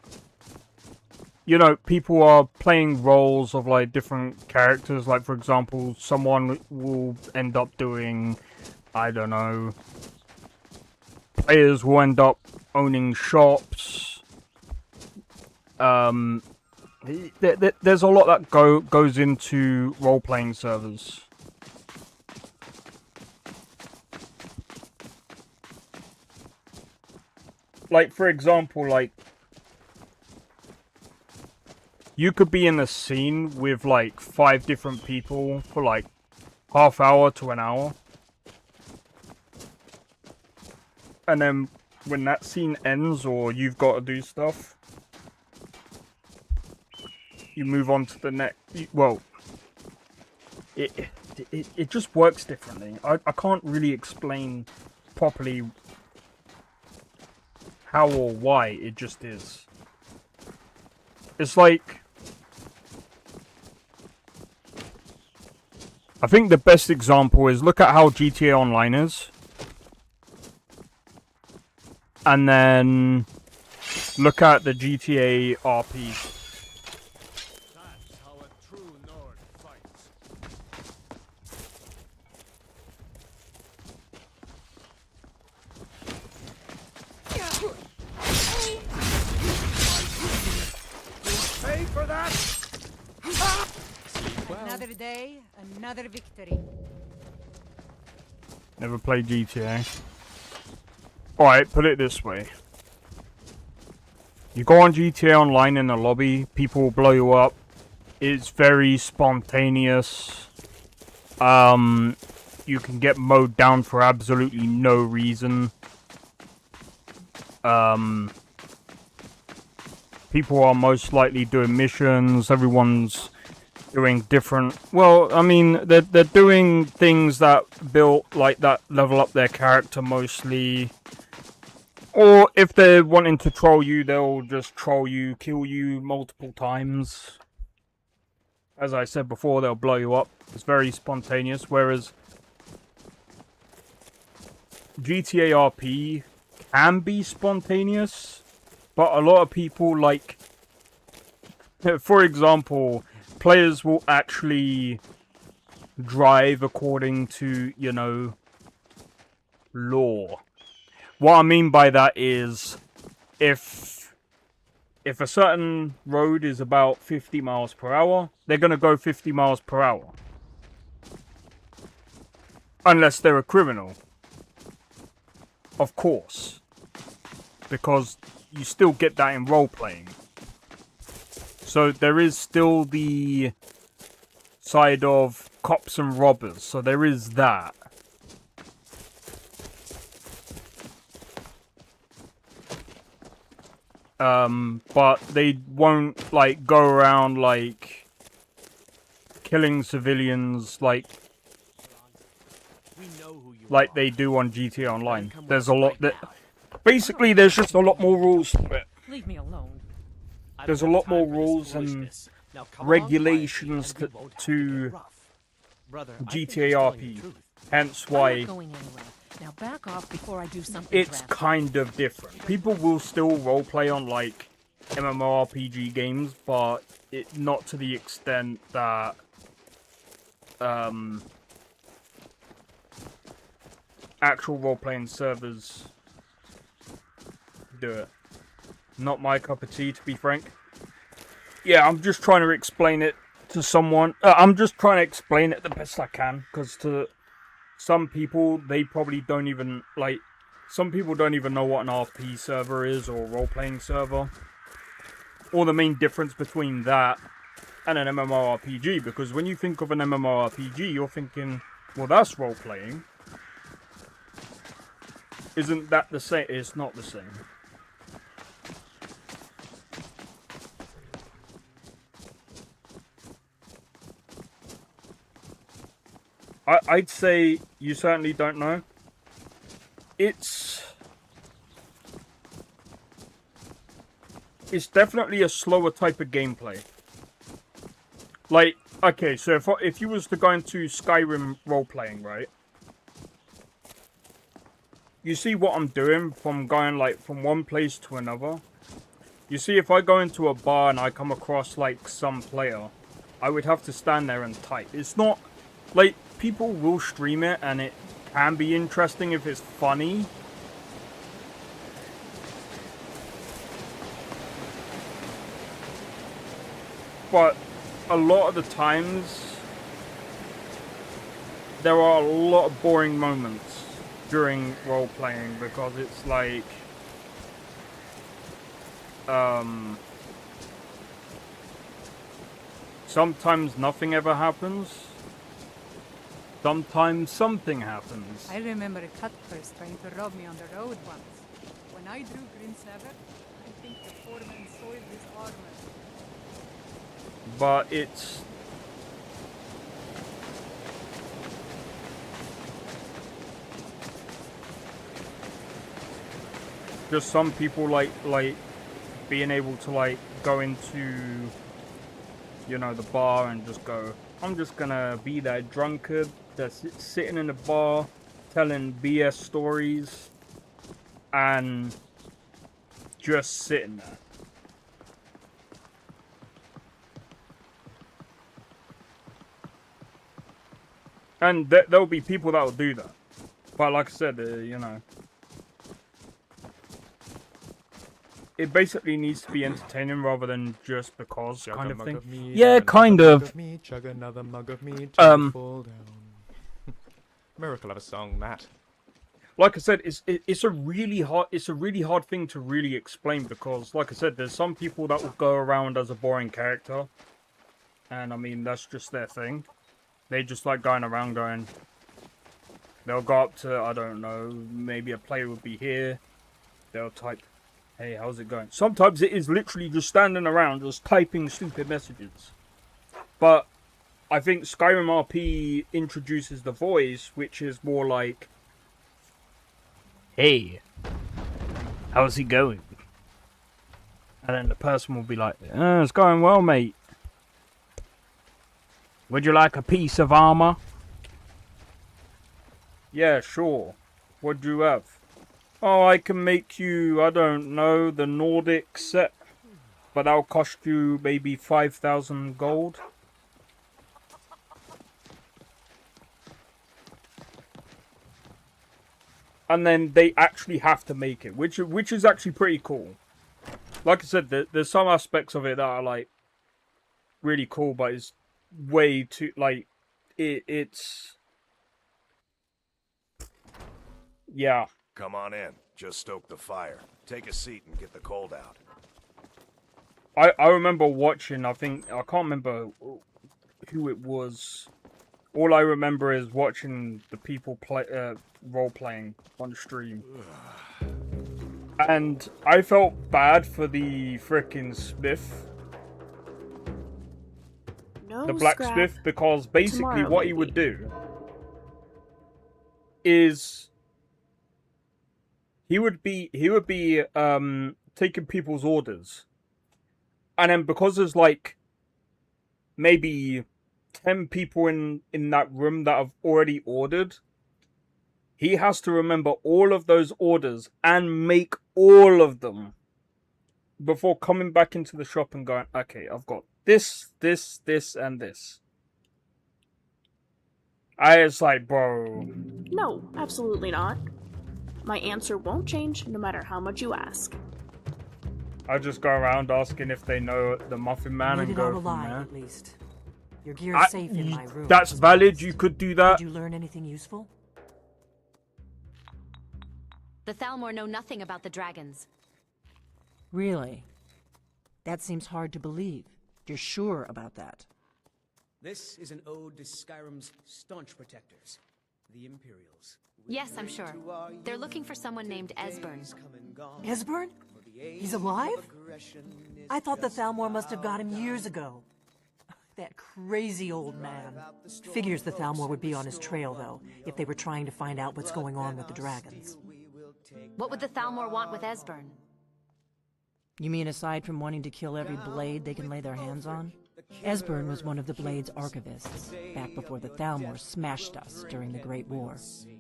you know, people are playing roles of like different characters. Like, for example, someone will end up doing, I don't know, players will end up owning shops. There's a lot that goes into role-playing servers. Like, for example, like, you could be in a scene with like 5 different people for like half hour to an hour. And then when that scene ends or you've got to do stuff, you move on to the next. Well, it just works differently. I can't really explain properly how or why, it just is. It's like, I think the best example is, look at how GTA Online is, and then look at the GTA RP. That's how a true Nord fights. Pay for that! Another day, Another victory. Never played GTA. Alright, put it this way. You go on GTA Online in a lobby, people will blow you up. It's very spontaneous. You can get mowed down for absolutely no reason. People are most likely doing missions. Everyone's doing different. Well, I mean, they're doing things that level up their character mostly. Or if they're wanting to troll you, they'll just troll you, kill you multiple times. As I said before, they'll blow you up. It's very spontaneous. Whereas GTA RP can be spontaneous, but a lot of people, like, for example, players will actually drive according to, you know, law. What I mean by that is, if a certain road is about 50 miles per hour, they're going to go 50 miles per hour. Unless they're a criminal. Of course. Because you still get that in role-playing. So there is still the side of cops and robbers. So there is that. But they won't, like, go around, like, killing civilians, like they do on GTA Online. There's a lot that... Basically, there's just a lot more rules to it. Leave me alone. There's a lot more rules and regulations to GTA RP. Hence why... I'm not going anywhere. Now back off before I do something It's drastic. kind of different. People will still roleplay on, like, MMORPG games, but not to the extent that actual role-playing servers do it. Not my cup of tea, to be frank. Yeah, I'm just trying to explain it to someone. I'm just trying to explain it the best I can, because to some people, they probably don't even, like, some people don't even know what an RP server is, or a role-playing server. Or the main difference between that and an MMORPG, because when you think of an MMORPG, you're thinking, well, that's role-playing. Isn't that the same? It's not the same. I'd say you certainly don't know. It's definitely a slower type of gameplay. Like, okay, so if you was to go into Skyrim role-playing, right? You see what I'm doing from going, like, from one place to another? You see, if I go into a bar and I come across, like, some player, I would have to stand there and type. It's not, like, people will stream it and it can be interesting if it's funny. But a lot of the times, there are a lot of boring moments during role-playing because it's like, sometimes nothing ever happens. Sometimes something happens. I remember a cutpurse trying to rob me on the road once. When I drew Green Saber, I think the foreman soiled his armor. But it's... just some people like being able to, like, go into, you know, the bar and just go, I'm just gonna be that drunkard that's sitting in the bar telling BS stories and just sitting there. And there'll be people that will do that. But like I said, you know. it basically needs to be entertaining rather than just because Chug kind a of mug thing. of me, Yeah, chug kind another of. mug of me, chug another mug of me, till you fall down. Miracle of a song, Matt. Like I said, it's a really hard thing to really explain because, like I said, there's some people that will go around as a boring character, and I mean that's just their thing. They just like going around going. They'll go up to, I don't know, maybe a player would be here. They'll type, "Hey, how's it going?" Sometimes it is literally just standing around just typing stupid messages. But I think Skyrim RP introduces the voice, which is more like, "Hey, how's it going?" And then the person will be like, "It's going well, mate. Would you like a piece of armor?" "Yeah, sure. What do you have?" "Oh, I can make you, I don't know, the Nordic set. But that'll cost you maybe 5,000 gold." And then they actually have to make it, which is actually pretty cool. Like I said, there's some aspects of it that are like really cool, but it's way too like it's yeah. Come on in. Just stoke the fire. Take a seat and get the cold out. I remember watching. I can't remember who it was. All I remember is watching the people play role playing on stream. And I felt bad for the frickin' smith. No The blacksmith, scrap. because basically Tomorrow, what he would do is he would be taking people's orders. And then because there's like maybe 10 people in that room that have already ordered, he has to remember all of those orders and make all of them before coming back into the shop and going, "Okay, I've got this, this, this, and this." I was like, bro. No, absolutely not. My answer won't change no matter how much you ask. I just go around asking if they know the Muffin Man Made and it go out from alive, there. at least. Your gear's safe in my room. That's valid. You could do that. Did you learn anything useful? The Thalmor know nothing about the dragons. Really? That seems hard to believe. You're sure about that? This is an ode to Skyrim's staunch protectors, the Imperials. Yes, I'm sure. They're looking for someone named Esbern. Esbern? He's alive? I thought the Thalmor must have got him years ago. That crazy old man. Figures the Thalmor would be on his trail, though, if they were trying to find out what's going on with the dragons. What would the Thalmor want with Esbern? You mean aside from wanting to kill every blade they can lay their hands on? Esbern was one of the Blade's archivists, back before the Thalmor smashed us during the Great War.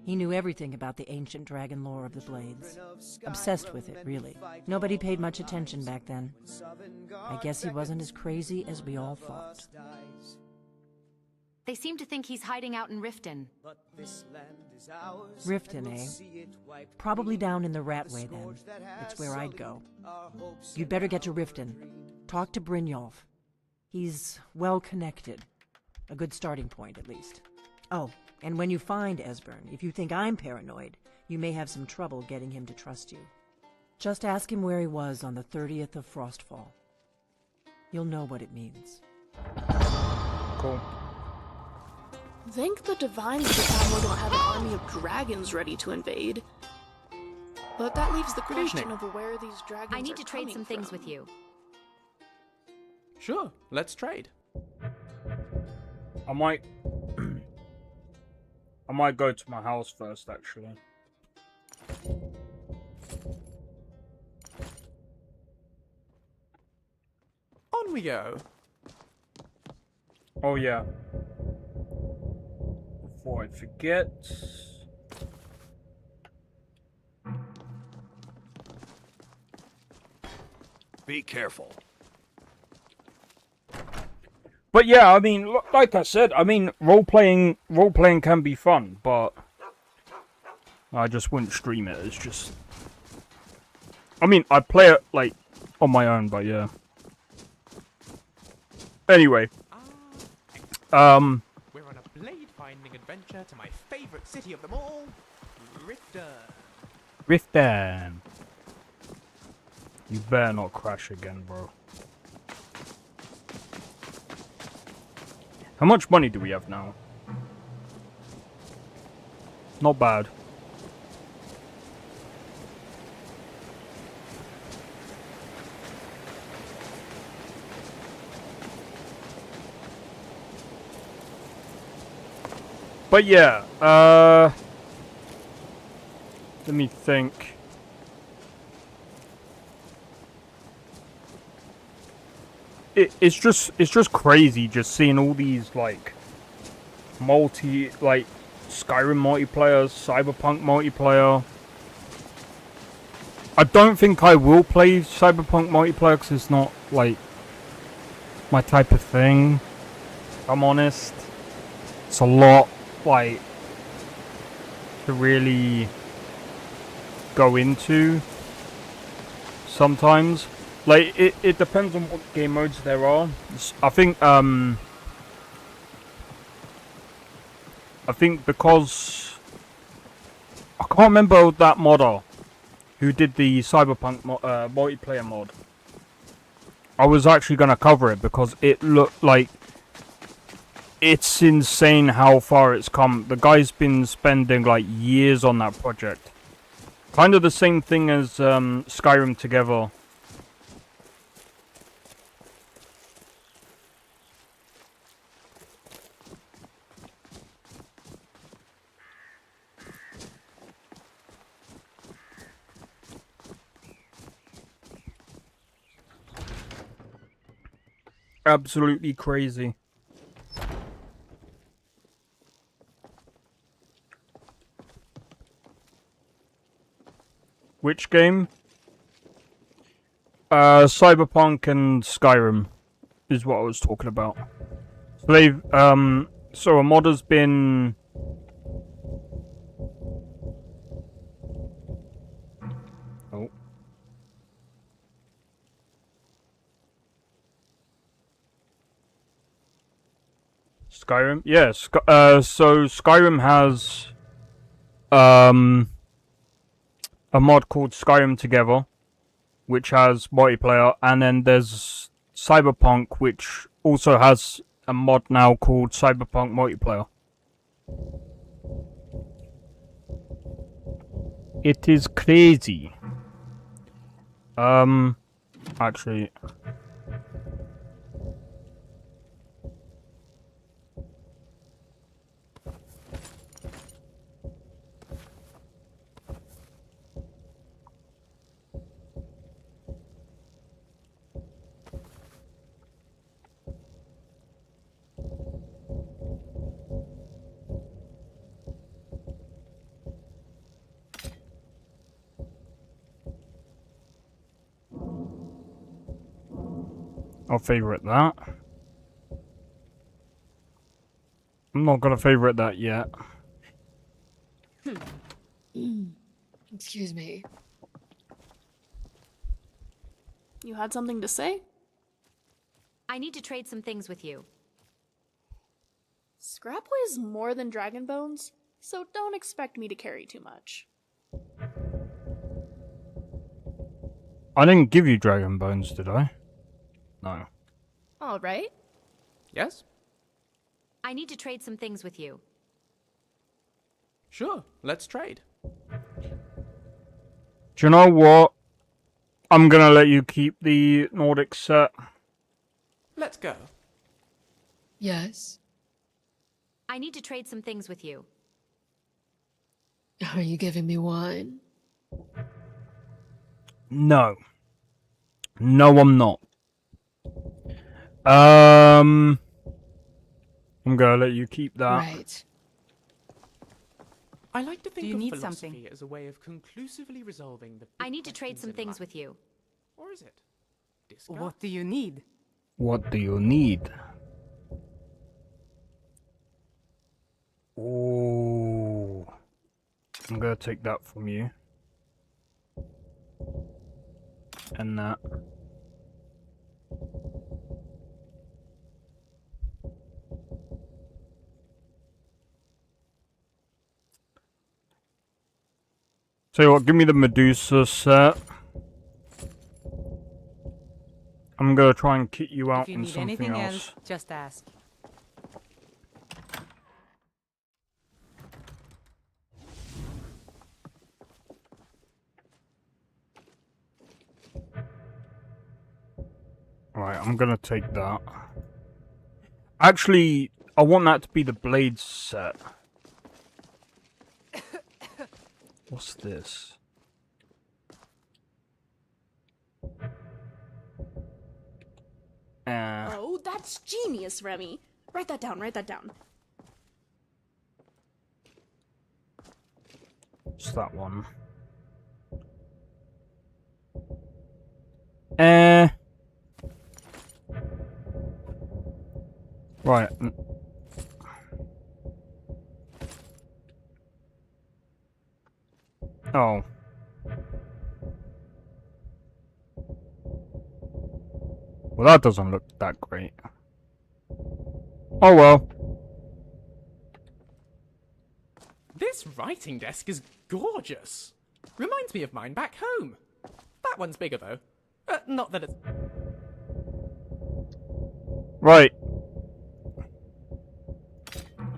He knew everything about the ancient dragon lore of the Blades. Obsessed with it, really. Nobody paid much attention back then. I guess he wasn't as crazy as we all thought. They seem to think he's hiding out in Riften. Riften, eh? Probably down in the Ratway, then. It's where I'd go. You'd better get to Riften. Talk to Brynjolf. He's well-connected. A good starting point, at least. Oh, and when you find Esbern, if you think I'm paranoid, you may have some trouble getting him to trust you. Just ask him where he was on the 30th of Frostfall. You'll know what it means. Cool. Thank the Divines the Thalmor don't have an army of dragons ready to invade. But that leaves the question of where these dragons I need are to trade some things from. with you. Sure, let's trade. I might go to my house first, actually. On we go. Oh yeah. Before I forget. Be careful. But yeah, I mean, like I said, I mean, role playing can be fun, but I just wouldn't stream it. It's just, I mean, I play it like on my own, but yeah. Anyway, We're on a blade-finding adventure to my favorite city of them all, Riften. Riften. You better not crash again, bro. How much money do we have now? Not bad. But yeah, let me think. It's just crazy just seeing all these like Skyrim multiplayer, Cyberpunk multiplayer. I don't think I will play Cyberpunk multiplayer because it's not like my type of thing. If I'm honest, it's a lot like to really go into sometimes. Like it depends on what game modes there are. I think because I can't remember that modder who did the Cyberpunk multiplayer mod. I was actually gonna cover it because it looked like it's insane how far it's come. The guy's been spending like years on that project. Kind of the same thing as Skyrim together. Absolutely crazy. Which game? Cyberpunk and Skyrim is what I was talking about. So they've so a modder's been Skyrim? Yes. So Skyrim has a mod called Skyrim Together, which has multiplayer, and then there's Cyberpunk, which also has a mod now called Cyberpunk Multiplayer. It is crazy. Actually. I'll favorite that. I'm not gonna favorite that yet. Excuse me. You had something to say? I need to trade some things with you. Scrap weighs more than dragon bones, so don't expect me to carry too much. I didn't give you dragon bones, did I? No. All right. Yes? I need to trade some things with you. Sure, let's trade. Do you know what? I'm gonna let you keep the Nordic set. Let's go. Yes? I need to trade some things with you. Are you giving me wine? No. No, I'm not. I'm gonna let you keep that. Right. I like to think Do you of need philosophy something? as a way of conclusively resolving the I need to trade some things with you. Or is it? Discuss? What do you need? What do you need? Ooh. I'm gonna take that from you. And that. So what, give me the Medusa set. I'm gonna try and kit you out If you in need something anything else. just ask. Right, I'm gonna take that. Actually, I want that to be the blades set. What's this? Oh, that's genius, Remy. Write that down, write that down. It's that one. Right. Oh. Well, that doesn't look that great. Oh well. This writing desk is gorgeous. Reminds me of mine back home. That one's bigger though. Not that it's... Right.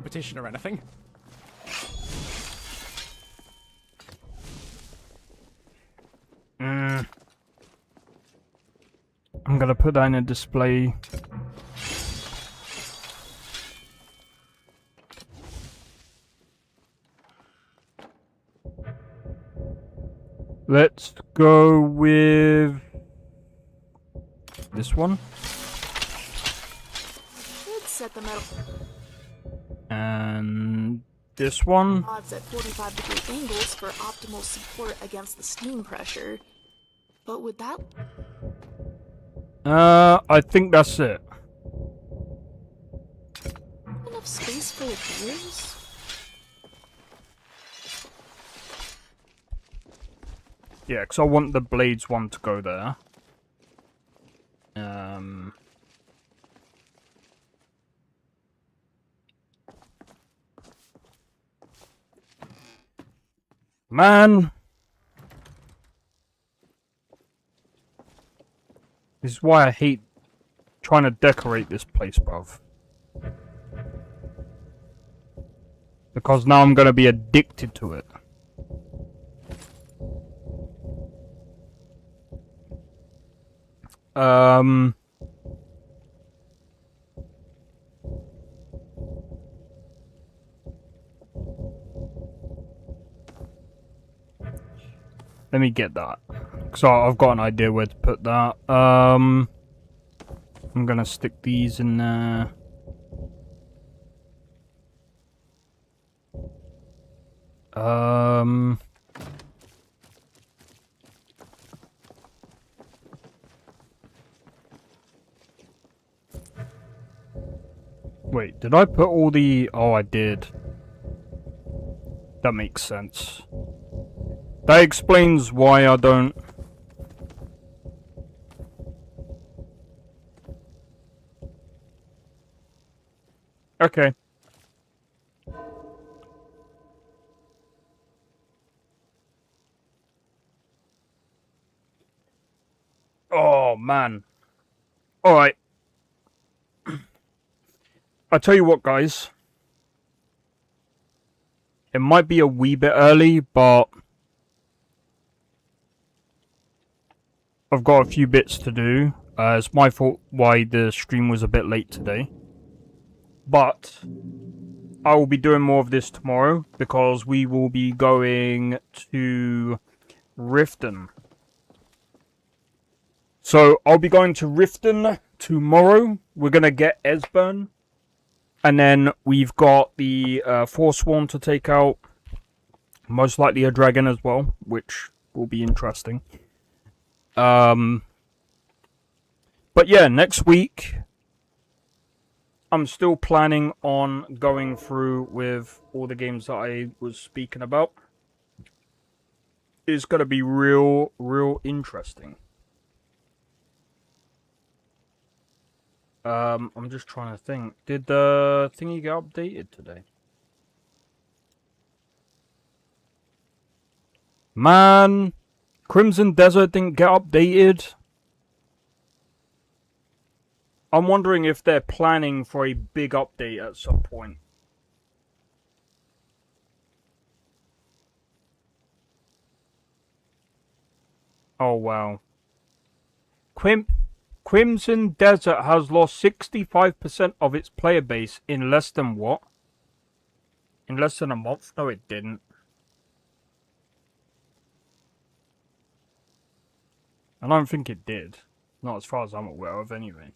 competition or anything. I'm gonna put that in a display. Let's go with this one. Should set the metal And this one. odds at 45-degree angles for optimal support against the steam pressure. But would that... I think that's it. enough space for the gears? Yeah, because I want the blades one to go there. Man! This is why I hate trying to decorate this place, bruv. Because now I'm gonna be addicted to it. Let me get that. So I've got an idea where to put that. I'm gonna stick these in there. Wait, did I put all the... Oh, I did. That makes sense. That explains why I don't... Okay. Oh, man. Alright. I'll tell you what, guys. It might be a wee bit early, but... I've got a few bits to do. It's my fault why the stream was a bit late today. But... I will be doing more of this tomorrow, because we will be going to Riften. So, I'll be going to Riften tomorrow. We're going to get Esbern. And then we've got the Forsworn to take out. Most likely a dragon as well, which will be interesting. But yeah, next week, I'm still planning on going through with all the games that I was speaking about. It's going to be real interesting. I'm just trying to think. Did the thingy get updated today? Man, Crimson Desert didn't get updated. I'm wondering if they're planning for a big update at some point. Oh, wow. Crimson Desert has lost 65% of its player base in less than what? In less than a month? No, it didn't. I don't think it did. Not as far as I'm aware of, anyway.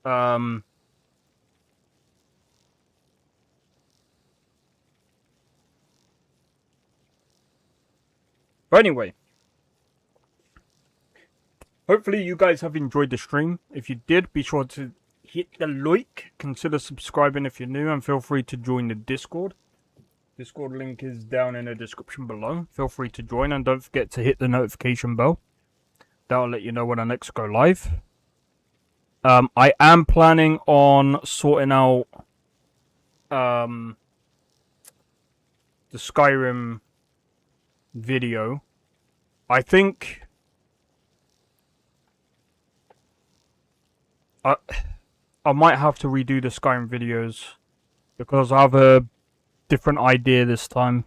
But anyway. Hopefully you guys have enjoyed the stream. If you did, be sure to hit the like. Consider subscribing if you're new. And feel free to join the Discord. Discord link is down in the description below. Feel free to join. And don't forget to hit the notification bell. That'll let you know when I next go live. I am planning on sorting out the Skyrim video. I think I might have to redo the Skyrim videos because I have a different idea this time.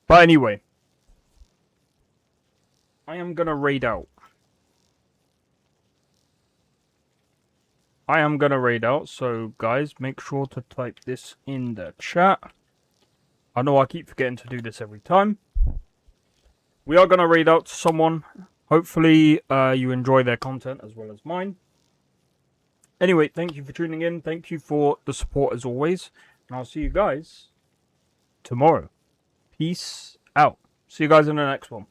But anyway, I am gonna raid out. So guys, make sure to type this in the chat. I know I keep forgetting to do this every time. We are going to raid out to someone. Hopefully you enjoy their content as well as mine. Anyway, thank you for tuning in. Thank you for the support as always. And I'll see you guys tomorrow. Peace out. See you guys in the next one.